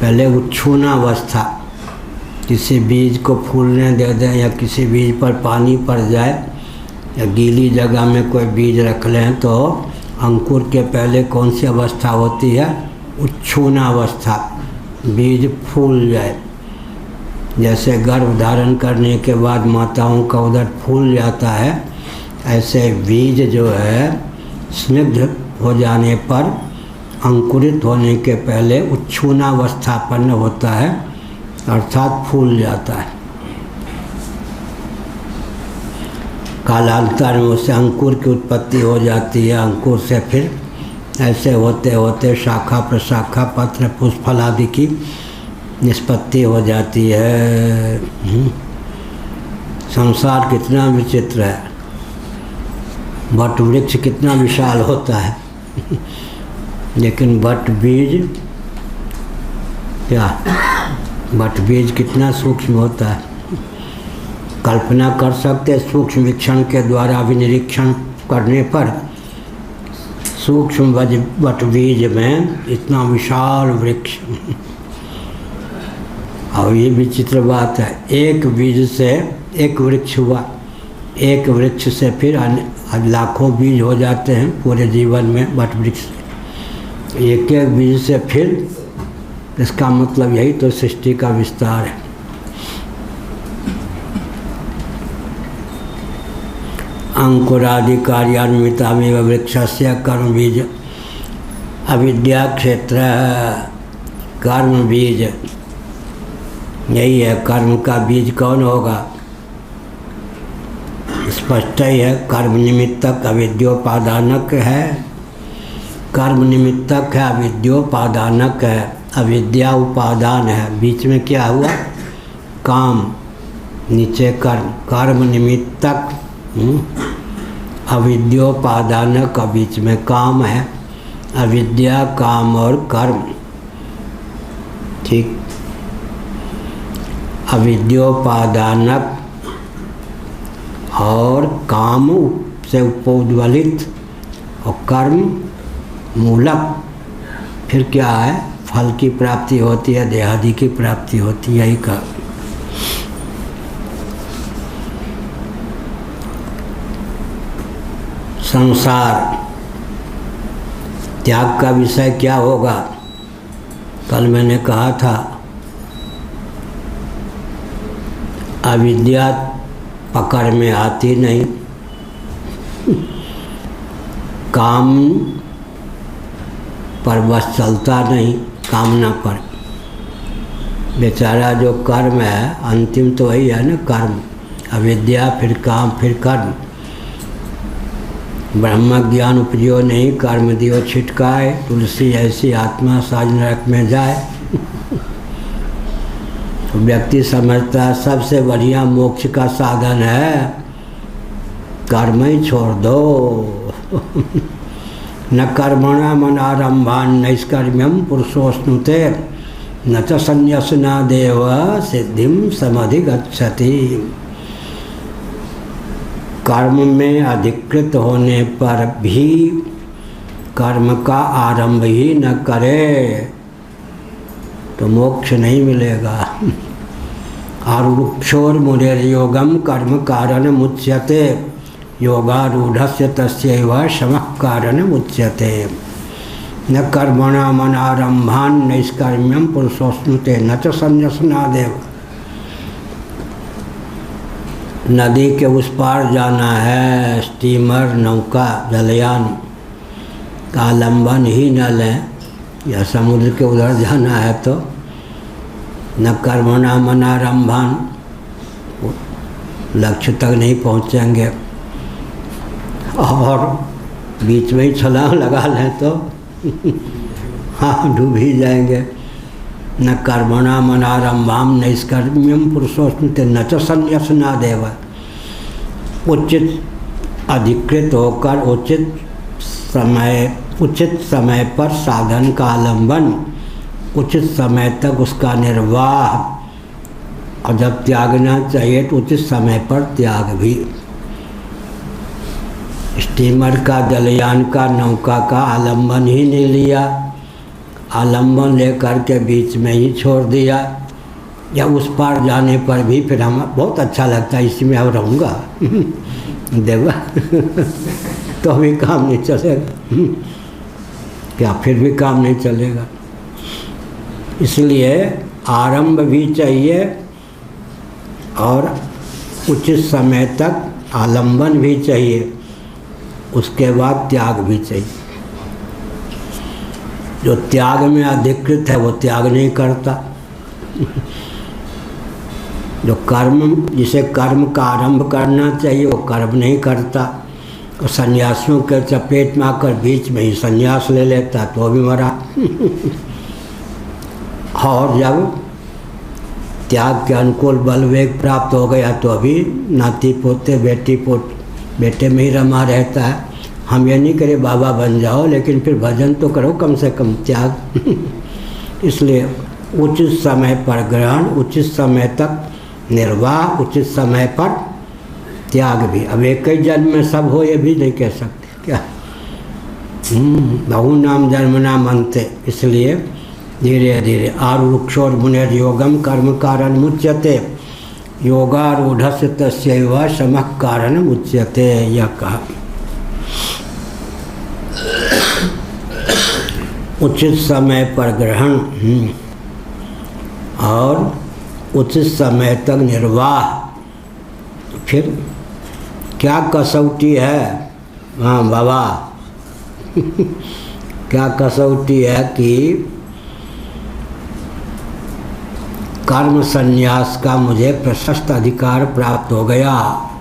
पहले उच्छूनावस्था, किसी बीज को फूलने दे दें या किसी बीज पर पानी पड़ जाए या गीली जगह में कोई बीज रख लें तो अंकुर के पहले कौन सी अवस्था होती है? उच्छूनावस्था, बीज फूल जाए। जैसे गर्भ धारण करने के बाद माताओं का उदर फूल जाता है, ऐसे बीज जो है स्निग्ध हो जाने पर अंकुरित होने के पहले उच्छूनावस्थापन्न होता है अर्थात फूल जाता है। कालांतर में उससे अंकुर की उत्पत्ति हो जाती है। अंकुर से फिर ऐसे होते होते शाखा प्रशाखा पत्र पुष्प फल आदि की निष्पत्ति हो जाती है। संसार कितना विचित्र है, वट वृक्ष कितना विशाल होता है लेकिन वट बीज क्या? वट बीज कितना सूक्ष्म होता है। कल्पना कर सकते सूक्ष्म वीक्षण के द्वारा विनिरीक्षण करने पर सूक्ष्म वट बीज में इतना विशाल वृक्ष। और ये विचित्र बात है, एक बीज से एक वृक्ष हुआ, एक वृक्ष से फिर लाखों बीज हो जाते हैं पूरे जीवन में वट वृक्ष से। एक एक बीज से फिर, इसका मतलब यही तो सृष्टि का विस्तार है। अंकुरादि कार्यान्वितामेव वृक्षस्य कर्म बीज अविद्या क्षेत्र कर्म बीज। यही है, कर्म का बीज कौन होगा? स्पष्ट ही है, कर्म निमित्तक अविद्योपादानक है। कर्म निमित्तक है, अविद्योपादानक है। अविद्या उपादान है, बीच में क्या हुआ? काम, नीचे कर्म। कर्म निमित्तक अविद्योपादानक, बीच में काम है। अविद्या, काम और कर्म, ठीक। अविद्योपादानक और काम से उपोद्वलित और कर्म मूलक। फिर क्या है? फल की प्राप्ति होती है, देहादि की प्राप्ति होती है। यही का संसार त्याग का विषय क्या होगा? कल मैंने कहा था अविद्या पकड़ में आती नहीं, काम पर बस चलता नहीं, कामना पर। बेचारा जो कर्म है, अंतिम तो वही है ना, कर्म। अविद्या फिर काम फिर कर्म। ब्रह्म ज्ञान उपजो नहीं, कर्म दियो छिटकाए। तुलसी ऐसी आत्मा साज नरक में जाए। तो व्यक्ति समझता है सबसे बढ़िया मोक्ष का साधन है कर्म ही छोड़ दो। न कर्मणा मनारंभान नैष्कर्म्यम पुरुषोस्नुते न च संन्यासना देव सिद्धिम समधिगच्छति। कर्म में अधिकृत होने पर भी कर्म का आरंभ ही न करे तो मोक्ष नहीं मिलेगा। आरुक्षोर मुनिर्योगम कर्म कारण मुच्यते योगारूढ़स्य तस्यैव शमः कारण मुच्यते। न कर्मणा मनारंभान नैष्कर्म्यम पुरुषोस्नुते न च संन्यासनादेव। नदी के उस पार जाना है, स्टीमर, नौका, जलयान का आलम्बन ही न लें, या समुद्र के उधर जाना है तो न कर्मणा मनारंभन, लक्ष्य तक नहीं पहुँचेंगे। और बीच में ही छलांग लगा लें तो हाँ डूब ही जाएंगे। न कर्मणा मनारंभाम नैष्कर्म्यम पुरुषोस्मृति न च संन्यासनादेव। उचित अधिकृत होकर उचित समय पर साधन का आलंबन, उचित समय तक उसका निर्वाह, और जब त्यागना चाहिए तो उचित समय पर त्याग भी। स्टीमर का, जलयान का, नौका का आलंबन ही नहीं लिया, आलंबन लेकर के बीच में ही छोड़ दिया, या उस पार जाने पर भी फिर हम बहुत अच्छा लगता है इसी में अब रहूँगा देवा तो अभी काम नहीं चलेगा क्या, फिर भी काम नहीं चलेगा। इसलिए आरंभ भी चाहिए और उचित समय तक आलंबन भी चाहिए, उसके बाद त्याग भी चाहिए। जो त्याग में अधिकृत है वो त्याग नहीं करता। जो कर्म, जिसे कर्म का आरंभ करना चाहिए वो कर्म नहीं करता, और सन्यासियों के चपेट में आकर बीच में ही सन्यास ले लेता तो भी मरा और जब त्याग के अनुकूल बल वेग प्राप्त हो गया तो अभी नाती पोते बेटे में ही रमा रहता है। हम ये नहीं करें बाबा बन जाओ, लेकिन फिर भजन तो करो कम से कम, त्याग इसलिए उचित समय पर ग्रहण, उचित समय तक निर्वाह, उचित समय पर त्याग भी। अब एक ही जन्म में सब हो ये भी नहीं कह सकते क्या। बहु नाम जन्म नाम अंते, इसलिए धीरे धीरे आरुक्षोर मुनेर योगम कर्म कारण मुच्यते, योगारूढ़स्य तस्यैव शमः कारण मुच्यते, यह कहा। उचित समय पर ग्रहण और उचित समय तक निर्वाह। फिर क्या कसौटी है, हाँ बाबा क्या कसौटी है कि कर्म संन्यास का मुझे प्रशस्त अधिकार प्राप्त हो गया,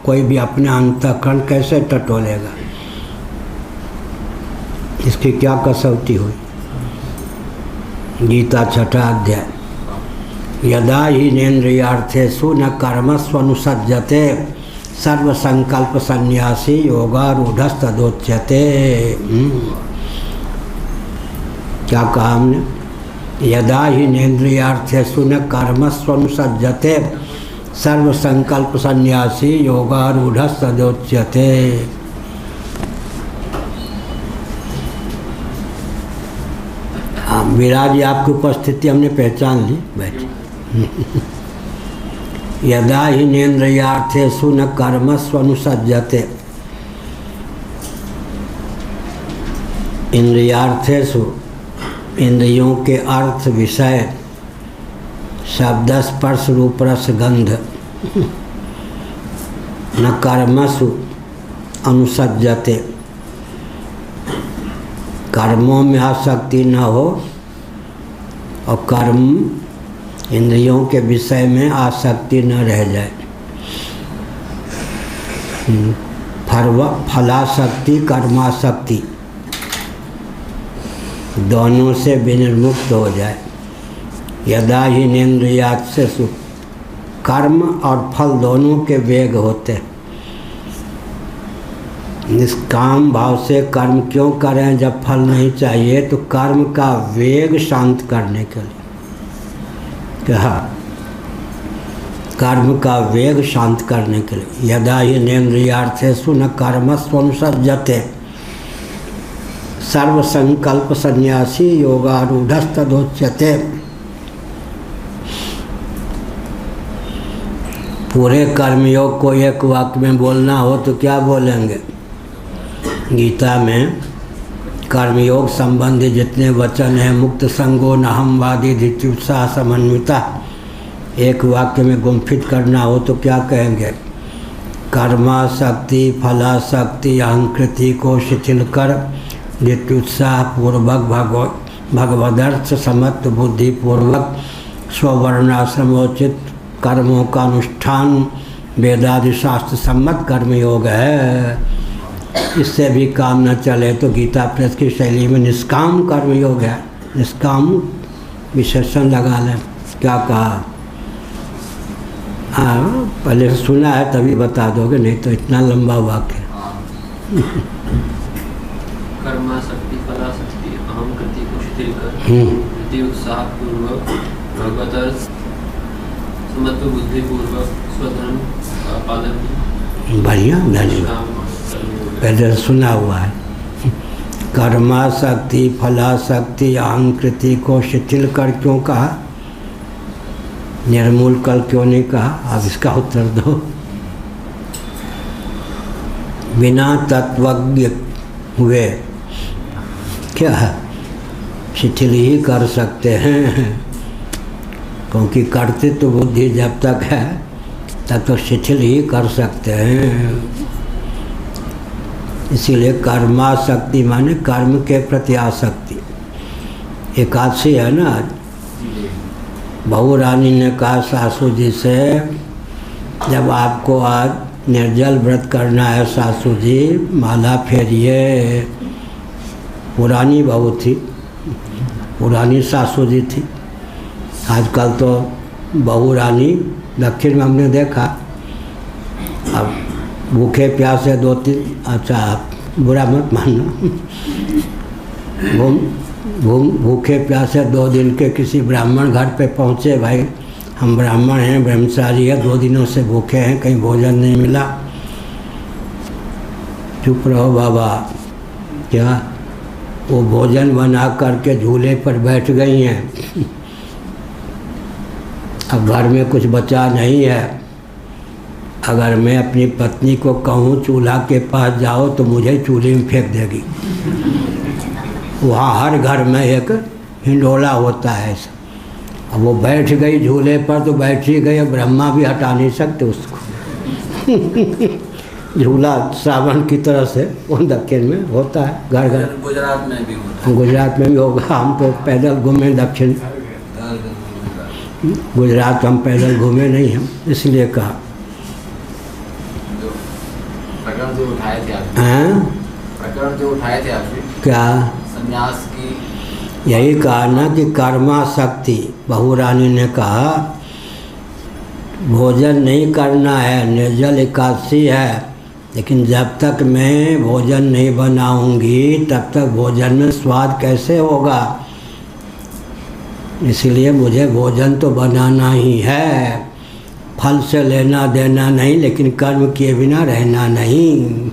कोई भी अपने अंतःकरण कैसे टटोलेगा, इसकी क्या कसौटी हुई। गीता छठा अध्याय, यदा ही नेन्द्रियार्थेषु न कर्मस्वनुसज्जते सर्वसंकल्प सन्यासी योगारूढ़स्तदोच्यते। क्या कहा हमने, यदा ही नेन्द्रियार्थेषु न कर्मस्वनुसज्जते सर्वसंकल्प सन्यासी योगारूढ़स्तदोच्यते। विराज जी आपकी उपस्थिति हमने पहचान ली, बैठे। यदा ही नेन्द्रियार्थेषु न कर्मस्वनुसज्जते, इंद्रियार्थेषु इंद्रियों के अर्थ विषय शब्द स्पर्श रूप रस गंध, न कर्मसु अनुसज्जते, कर्मों में आसक्ति न हो और कर्म इंद्रियों के विषय में आसक्ति न रह जाए। फलासक्ति कर्मासक्ति दोनों से विनिर्मुक्त हो जाए। यदा ही नेन्द्रियात् से सुख, कर्म और फल दोनों के वेग होते हैं। निष्काम भाव से कर्म क्यों करें जब फल नहीं चाहिए, तो कर्म का वेग शांत करने के लिए कहा, कर्म का वेग शांत करने के लिए। यदा ही नेन्द्रियार्थेषु न कर्मस्वनुसज्जते सर्वसंकल्प सन्यासी योगारूढ़स्तदोच्यते। पूरे कर्मयोग को एक वाक्य में बोलना हो तो क्या बोलेंगे। गीता में कर्मयोग संबंधी जितने वचन हैं, मुक्त संगो नहमवादी धृत्युत्साह समन्विता, एक वाक्य में गुम्फित करना हो तो क्या कहेंगे। कर्मासक्ति फलासक्ति अहंकृति को शिथिल कर नित्युत्साह पूर्वक भगवदर्थ समत्व बुद्धि पूर्वक स्ववर्णाश्रमोचित कर्मों का अनुष्ठान वेदादि शास्त्र सम्मत कर्मयोग है। इससे भी काम न चले तो गीता प्रेस की शैली में निष्काम कर्मयोग है। निष्काम विशेषण लगा लें। क्या कहा? हाँ, पहले सुना है तभी बता दोगे, नहीं तो इतना लंबा वाक्य। कर्मासक्ति फलासक्ति अहम कृति को शिथिल कर उत्साह पूर्वक भगवत समत्व बुद्धि पूर्वक स्वधर्म पालन। बढ़िया, धन्यवाद। पहले सुना हुआ है। कर्मासक्ति फलासक्ति अहंकृति को शिथिल कर क्यों कहा? निर्मूल कर क्यों नहीं कहा? अब इसका उत्तर दो। बिना तत्वज्ञ हुए क्या शिथिल ही कर सकते हैं, क्योंकि कर्तृत्व बुद्धि जब तक है तब तो शिथिल ही कर सकते हैं। इसीलिए कर्मासक्ति माने कर्म के प्रति आसक्ति। एकादशी है ना आज। बहू रानी ने कहा सासू जी से, जब आपको आज निर्जल व्रत करना है सासू जी, माला फेरिए। पुरानी बहू थी, पुरानी सासू जी थी। आजकल तो बहू रानी दक्षिण में हमने देखा, अब भूखे प्यासे दो तीन, अच्छा बुरा मत मानना, भूखे प्यासे 2 दिन के किसी ब्राह्मण घर पे पहुँचे। भाई हम ब्राह्मण हैं, ब्रह्मचारी है, 2 दिनों से भूखे हैं, कहीं भोजन नहीं मिला। चुप रहो बाबा। क्या वो भोजन बना करके झूले पर बैठ गई हैं। अब घर में कुछ बचा नहीं है। अगर मैं अपनी पत्नी को कहूँ चूल्हा के पास जाओ तो मुझे चूल्हे में फेंक देगी। वहाँ हर घर में एक हिंडोला होता है ऐसा। अब वो बैठ गई झूले पर तो बैठ ही गई, ब्रह्मा भी हटा नहीं सकते उसको। झूला सावन की तरह से वो दक्षिण में होता है, घर घर। गुजरात में भी होता है। गुजरात में भी होगा। हम तो पैदल घूमे दक्षिण गुजरात, हम पैदल घूमे नहीं हम, इसलिए कहा। प्रकरण जो उठाए थे आप, प्रकरण जो उठाए थे आप, क्या संन्यास की, यही कहा ना कि कर्मासक्ति। बहू रानी ने कहा भोजन नहीं करना है, निर्जल एकादशी है, लेकिन जब तक मैं भोजन नहीं बनाऊंगी तब तक भोजन में स्वाद कैसे होगा। इसलिए मुझे भोजन तो बनाना ही है। फल से लेना देना नहीं, लेकिन कर्म किए बिना रहना नहीं।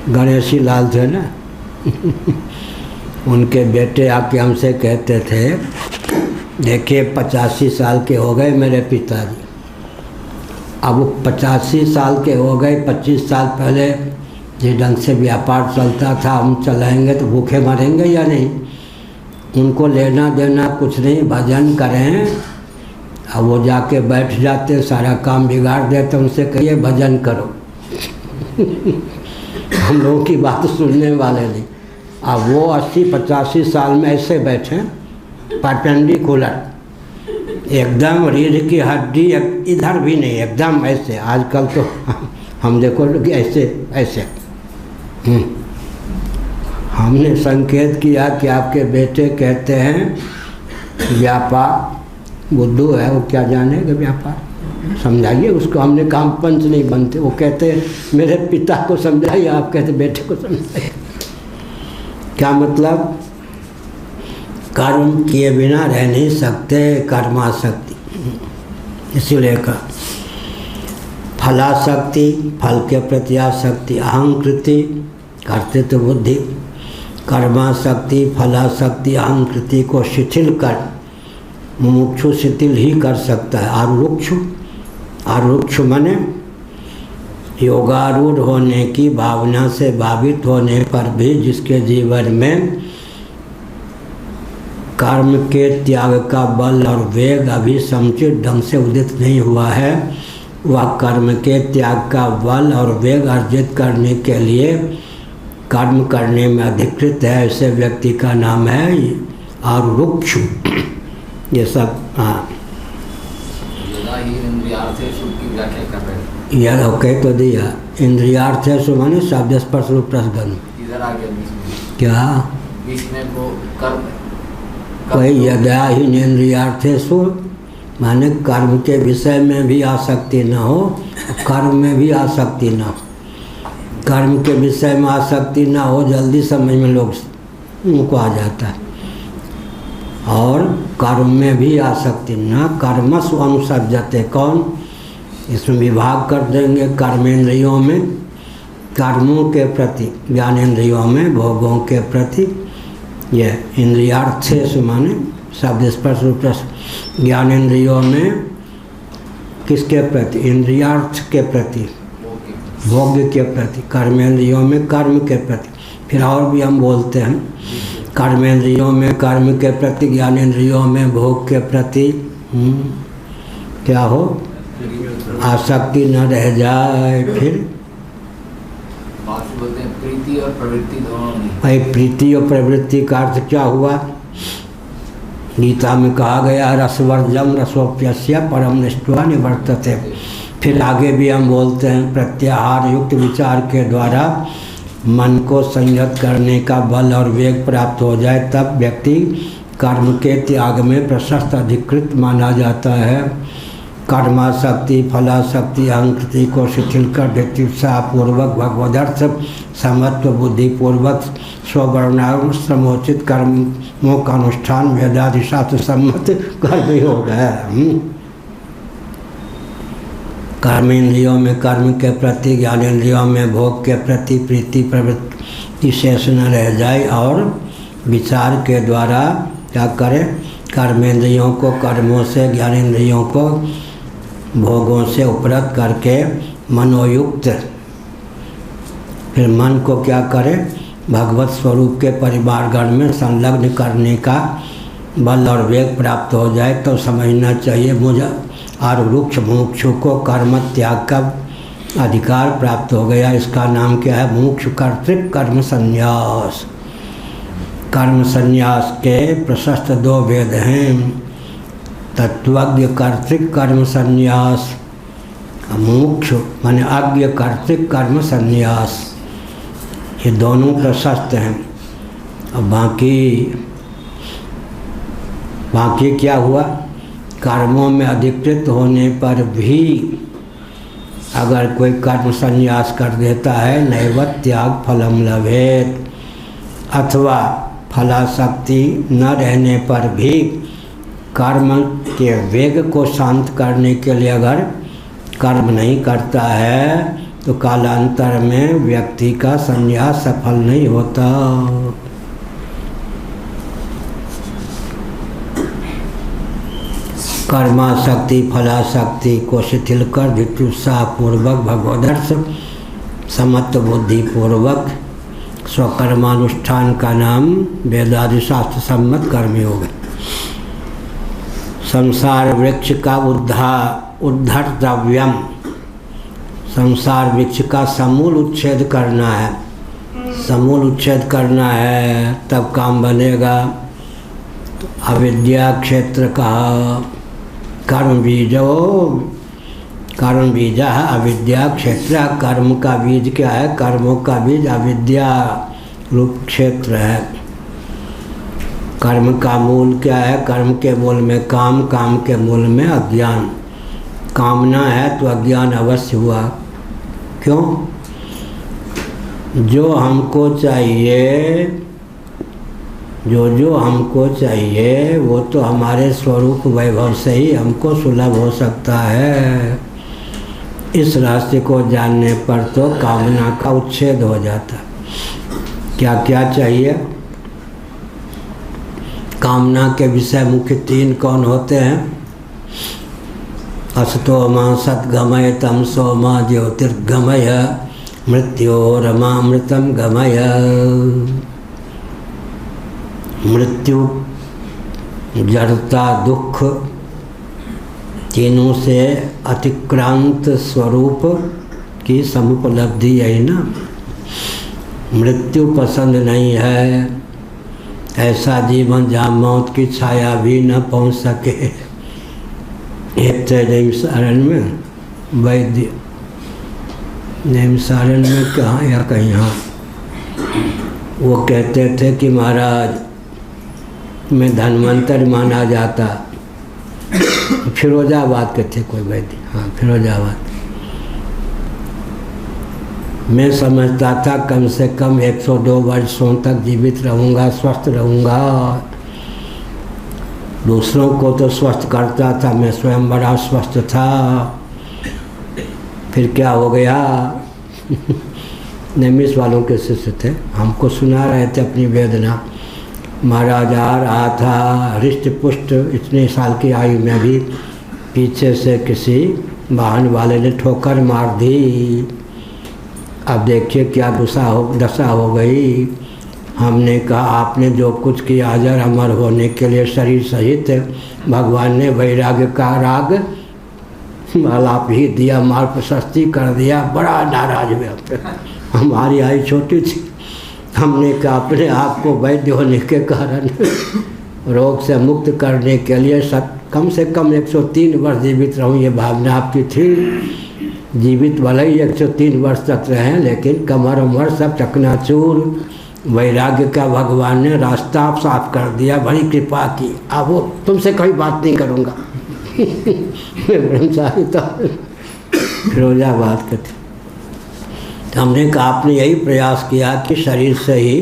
गणेशी लाल थे ना, उनके बेटे आके हमसे कहते थे, देखिए 85 साल के हो गए मेरे पिताजी। अब वो 85 साल के हो गए, 25 साल पहले जिस ढंग से व्यापार चलता था, हम चलाएंगे तो भूखे मरेंगे या नहीं। उनको लेना देना कुछ नहीं, भजन करें। अब वो जाके बैठ जाते, सारा काम बिगाड़ देते। उनसे कहिए भजन करो। हम लोगों की बात सुनने वाले नहीं। अब वो 80-85 साल में ऐसे बैठे परपेंडिकुलर, एकदम रीढ़ की हड्डी इधर भी नहीं, एकदम ऐसे। आजकल तो हम देखो ऐसे ऐसे। हमने संकेत किया कि आपके बेटे कहते हैं व्यापार बुद्धू है, वो क्या जानेगा व्यापार, समझाइए उसको। हमने काम पंच नहीं बनते। वो कहते मेरे पिता को समझाइए, आप कहते बेटे को समझाइए। क्या मतलब? कर्म किए बिना रह नहीं सकते, कर्मासक्ति। इसीलिए कहा फलासक्ति, फल के प्रति आसक्ति, अहंकृति कर्तृत्व बुद्धि, कर्मासक्ति फलासक्ति अहंकृति को शिथिल कर मुमुक्षु शिथिल ही कर सकता है। आरुक्षु, आरुक्षु माने योगारूढ़ होने की भावना से भावित होने पर भी जिसके जीवन में कर्म के त्याग का बल और वेग अभी समुचित ढंग से उदित नहीं हुआ है, वह कर्म के त्याग का बल और वेग अर्जित करने के लिए कर्म करने में अधिकृत है, ऐसे व्यक्ति का नाम है आरुरुक्षु। ये सब हाँ इंद्रियार्थेषु की व्याख्या कर रहे हैं। यह कह तो दिया, इंद्रियार्थेषु माने शब्द स्पर्श रूप रसगंध। इधर आ गया बीच में, क्या बीच में वो कर्म कोई यदा ही इंद्रियार्थेषु माने कर्म के विषय में भी आसक्ति न हो, कर्म में भी आसक्ति न हो। कर्म के विषय में आसक्ति न हो, जल्दी समझ में लोग उनको आ जाता है। और कर्म में भी आसक्ति न, कर्मसु अनुसज्जते। कौन इसमें विभाग कर देंगे? कर्मेंद्रियों में कर्मों के प्रति, ज्ञानेंद्रियों में भोगों के प्रति। यह इंद्रियार्थेषु माने शब्द स्पर्श रूप रस। ज्ञानेंद्रियों में किसके प्रति? इंद्रियार्थ के प्रति, भोग के प्रति। कर्मेंद्रियों में कर्म के प्रति। फिर और भी हम बोलते हैं, कर्मेंद्रियों में कर्म के प्रति, ज्ञानेंद्रियों में भोग के प्रति। क्या हो? आसक्ति न रह जाए। फिर बोलते हैं प्रीति और प्रवृत्ति दोनों नहीं। भाई प्रीति और प्रवृत्ति का अर्थ क्या हुआ? गीता में कहा गया रसवर्जम रसोप्यस्य परम निष्ठा निवर्तते। फिर आगे भी हम बोलते हैं प्रत्याहार युक्त विचार के द्वारा मन को संयत करने का बल और वेग प्राप्त हो जाए, तब व्यक्ति कर्म के त्याग में प्रशस्त अधिकृत माना जाता है। कर्माशक्ति, फलाशक्ति, अहंकृति को शिथिल कर देती उत्साहपूर्वक भगवदर्थ समत्व बुद्धिपूर्वक स्ववर्णाश्रमोचित कर्मों का अनुष्ठान वेदादि शास्त्र सम्मत कर्मयोग है। कर्मेंद्रियों में कर्म के प्रति, ज्ञानेंद्रियों में भोग के प्रति प्रीति प्रवृत्ति शेष न रह जाए और विचार के द्वारा क्या करे? कर्मेंद्रियों को कर्मों से, ज्ञानेंद्रियों को भोगों से उपरत करके मनोयुक्त, फिर मन को क्या करे? भगवत स्वरूप के परिवारगण में संलग्न करने का बल और वेग प्राप्त हो जाए तो समझना चाहिए मुझे आरुरुक्ष मुमुक्षु को कर्म त्याग का अधिकार प्राप्त हो गया। इसका नाम क्या है? मुमुक्षु कर्तृक कर्म संन्यास। कर्म संन्यास के प्रशस्त दो भेद हैं, तत्वज्ञ कर्तृक कर्म संन्यास, मुमुक्षु माने अज्ञ कर्तृक कर्म संन्यास। ये दोनों प्रशस्त हैं। अब बाकी क्या हुआ? कर्मों में अधिकृत होने पर भी अगर कोई कर्म संन्यास कर देता है, नैव त्याग फलम लभेत, अथवा फलाशक्ति न रहने पर भी कर्म के वेग को शांत करने के लिए अगर कर्म नहीं करता है तो कालांतर में व्यक्ति का संन्यास सफल नहीं होता। कर्माशक्ति, फलाशक्ति को शिथिल कर धित्युत्साहपूर्वक भगवदर्श समत्व बुद्धिपूर्वक स्वकर्मानुष्ठान का नाम वेदादि शास्त्र सम्मत कर्मयोग है। संसार वृक्ष का उद्धर्तव्यम, संसार वृक्ष का समूल उच्छेद करना है। समूल उच्छेद करना है तब काम बनेगा। अविद्या क्षेत्र का कर्म बीजो, कर्म बीज है अविद्या क्षेत्र। कर्म का बीज क्या है? कर्मों का बीज अविद्या रूप क्षेत्र है। कर्म का मूल क्या है? कर्म के मूल में काम, काम के मूल में अज्ञान। कामना है तो अज्ञान अवश्य हुआ। क्यों? जो हमको चाहिए, जो हमको चाहिए वो तो हमारे स्वरूप वैभव से ही हमको सुलभ हो सकता है। इस रास्ते को जानने पर तो कामना का उच्छेद हो जाता। क्या क्या चाहिए? कामना के विषय मुख्य तीन कौन होते हैं? असतो मां सद्गमय, तमसो मां ज्योतिर्गमय, मृत्योरमामृतम गमय। मृत्यु, जड़ता, दुख तीनों से अतिक्रांत स्वरूप की समुपलब्धि यही ना। मृत्यु पसंद नहीं है, ऐसा जीवन जहाँ मौत की छाया भी न पहुँच सके। एक नैमिषारण्य में वैद्य, नैमिषारण्य में कहाँ या कहीं, हाँ, वो कहते थे कि महाराज में धन्वंतरि माना जाता। फिरोजाबाद के थे कोई वैद्य, हाँ फिरोजाबाद। मैं समझता था कम से कम 102 वर्षों तक जीवित रहूँगा, स्वस्थ रहूँगा। दूसरों को तो स्वस्थ करता था, मैं स्वयं बड़ा स्वस्थ था। फिर क्या हो गया? नैमिष वालों के शिष्य थे, हमको सुना रहे थे अपनी वेदना। महाराज आ रहा था हृष्ट पुष्ट, इतने साल की आयु में भी पीछे से किसी वाहन वाले ने ठोकर मार दी। अब देखिए क्या दशा हो गई। हमने कहा आपने जो कुछ किया अजर अमर होने के लिए शरीर सहित भगवान ने वैराग्य का राग आलाप ही दिया, मार्ग प्रशस्ति कर दिया। बड़ा नाराज हुए, हमारी आयु छोटी थी। हमने कहा अपने आप को वैद्य होने के कारण रोग से मुक्त करने के लिए कम से कम 103 वर्ष जीवित रहूं, ये भावना आपकी थी। जीवित भले ही 103 वर्ष तक रहे, लेकिन कमर उमर सब चकनाचूर। वैराग्य का भगवान ने रास्ता साफ कर दिया, बड़ी कृपा की। अब वो तुमसे कोई बात नहीं करूँगा। मैं ब्रह्मचारी था, फिरोजाबाद के थे। हमने कहा आपने यही प्रयास किया कि शरीर से ही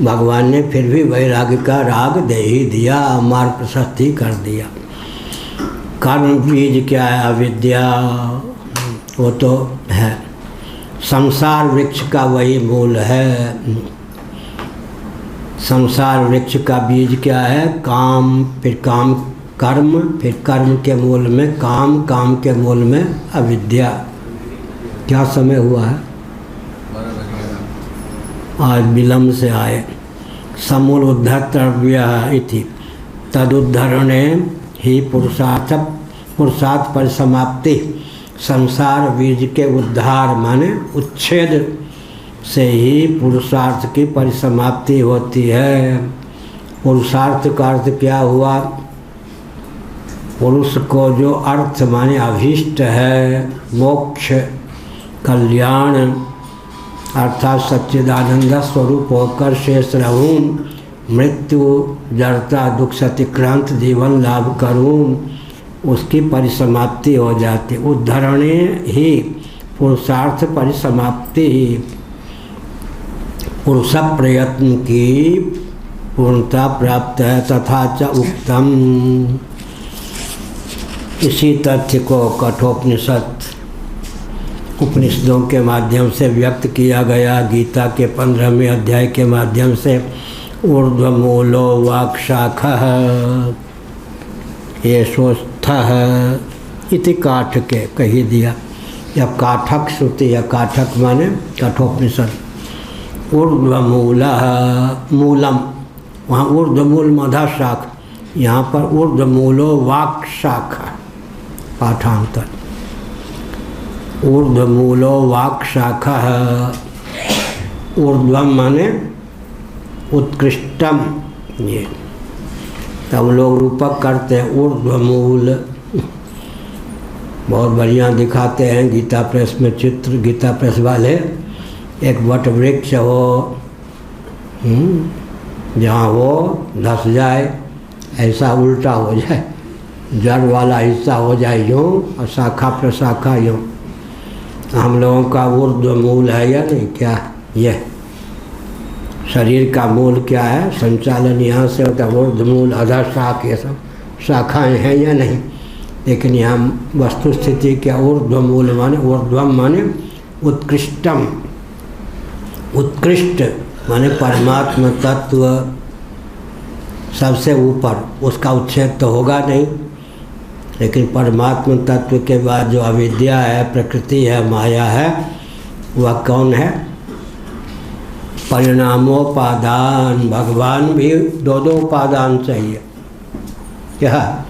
भगवान ने फिर भी वैराग्य का राग दे ही दिया, मार्ग प्रशस्ति कर दिया। कर्म बीज क्या है? अविद्या, वो तो है। संसार वृक्ष का वही मूल है। संसार वृक्ष का बीज क्या है? काम, फिर काम कर्म, फिर कर्म के मूल में काम, काम के मूल में अविद्या। क्या समय हुआ है? आज विलम्ब से आए। समूल उद्धर्तव्य इति तदुद्धरणे ही पुरुषार्थ परिसमाप्ति। संसार बीज के उद्धार माने उच्छेद से ही पुरुषार्थ की परिसमाप्ति होती है। पुरुषार्थ का अर्थ क्या हुआ? पुरुष को जो अर्थ माने अभीष्ट है, मोक्ष, कल्याण अर्थात सच्चिदानंद स्वरूप होकर शेष रहूं, मृत्यु जड़ता दुख से अतिक्रांत जीवन लाभ करूं, उसकी परिसमाप्ति हो जाती। उद्धरणे ही पुरुषार्थ परिसमाप्ति, पुरुष प्रयत्न की पूर्णता प्राप्त है। तथा च उक्तम, इसी तथ्य को कठोपनिषद उपनिषदों के माध्यम से व्यक्त किया गया। गीता के 15वें अध्याय के माध्यम से ऊर्ध्वमूलो वाक्शाखः येषोत्थः इति काठ के कही दिया। जब काठक श्रुति है, काठक माने कठोपनिषद। ऊर्ध्वमूलः मूलम, वहाँ ऊर्ध्वमूल मधा शाख, यहाँ पर ऊर्ध्वमूलो वाक्शाखा पाठांतर। ऊर्ध्वमूलो वाक्शाखः, ऊर्ध्वम माने उत्कृष्टम। ये तब लोग रूपक करते हैं ऊर्ध्वमूल, बहुत बढ़िया दिखाते हैं गीता प्रेस में चित्र। गीता प्रेस वाले एक वट वृक्ष हो, जहाँ वो धस जाए, ऐसा उल्टा हो जाए, जड़ वाला हिस्सा हो जाए यूँ और शाखा प्रशाखा यूँ। हम लोगों का ऊर्ध्वमूल है या नहीं? क्या ये शरीर का मूल क्या है? संचालन यहाँ से होता है। ऊर्ध्वमूल, अधः शाख, ये सब शाखाएँ हैं या नहीं? लेकिन यहाँ वस्तु स्थिति क्या? ऊर्ध्वमूल माने, ऊर्ध्वम माने उत्कृष्टम। उत्कृष्ट माने परमात्मा तत्व सबसे ऊपर, उसका उच्छेद तो होगा नहीं। लेकिन परमात्मा तत्व के बाद जो अविद्या है, प्रकृति है, माया है, वह कौन है? परिणामोपादान। भगवान भी दो उपादान चाहिए। क्या?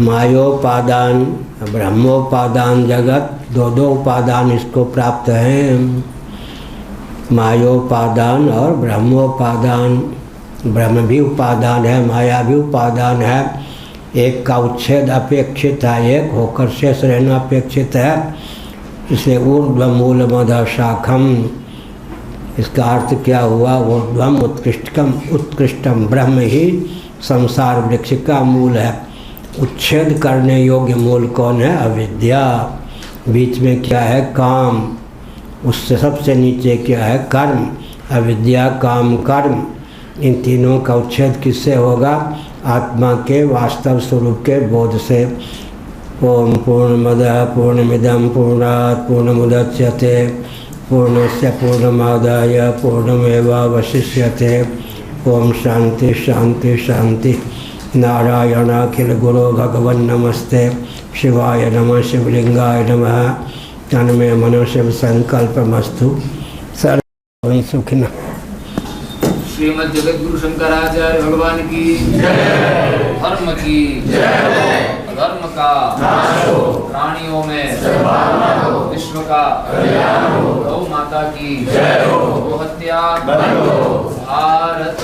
मायोपादान ब्रह्मोपादान जगत, दो दो उपादान इसको प्राप्त हैं, मायोपादान और ब्रह्मोपादान। ब्रह्म भी उपादान है, माया भी उपादान है। एक का उच्छेद अपेक्षित है, एक होकर शेष रहना अपेक्षित है। इसलिए ऊर्ध्व मूल मद शाखम, इसका अर्थ क्या हुआ? ऊर्ध्वम उत्कृष्टम ब्रह्म ही संसार वृक्ष का मूल है। उच्छेद करने योग्य मूल कौन है? अविद्या। बीच में क्या है? काम। उससे सबसे नीचे क्या है? कर्म। अविद्या, काम, कर्म, इन तीनों का उच्छेद किससे होगा? आत्मा के वास्तव स्वरूप के बोध से। ओम पूर्णमदः पूर्णमिदं पूर्णात् पूर्णमुदच्यते पूर्णस्य पूर्णमादाय पूर्णमेवावशिष्यते। ओम शांति शांति शांति। नारायण अखिल गुरु भगवन नमस्ते। शिवाय नमः, शिवलिंगाय नमः। तन्मे मनो शिव संकल्पमस्तु। सर्वं सुखिनः। श्रीमद् जगत गुरु शंकराचार्य भगवान की जय। धर्म की जय। अधर्म का नाश हो, प्राणियों में सद्भावना हो, विश्व का कल्याण हो, गौ माता की जय हो, गो हत्या बंद हो, भारत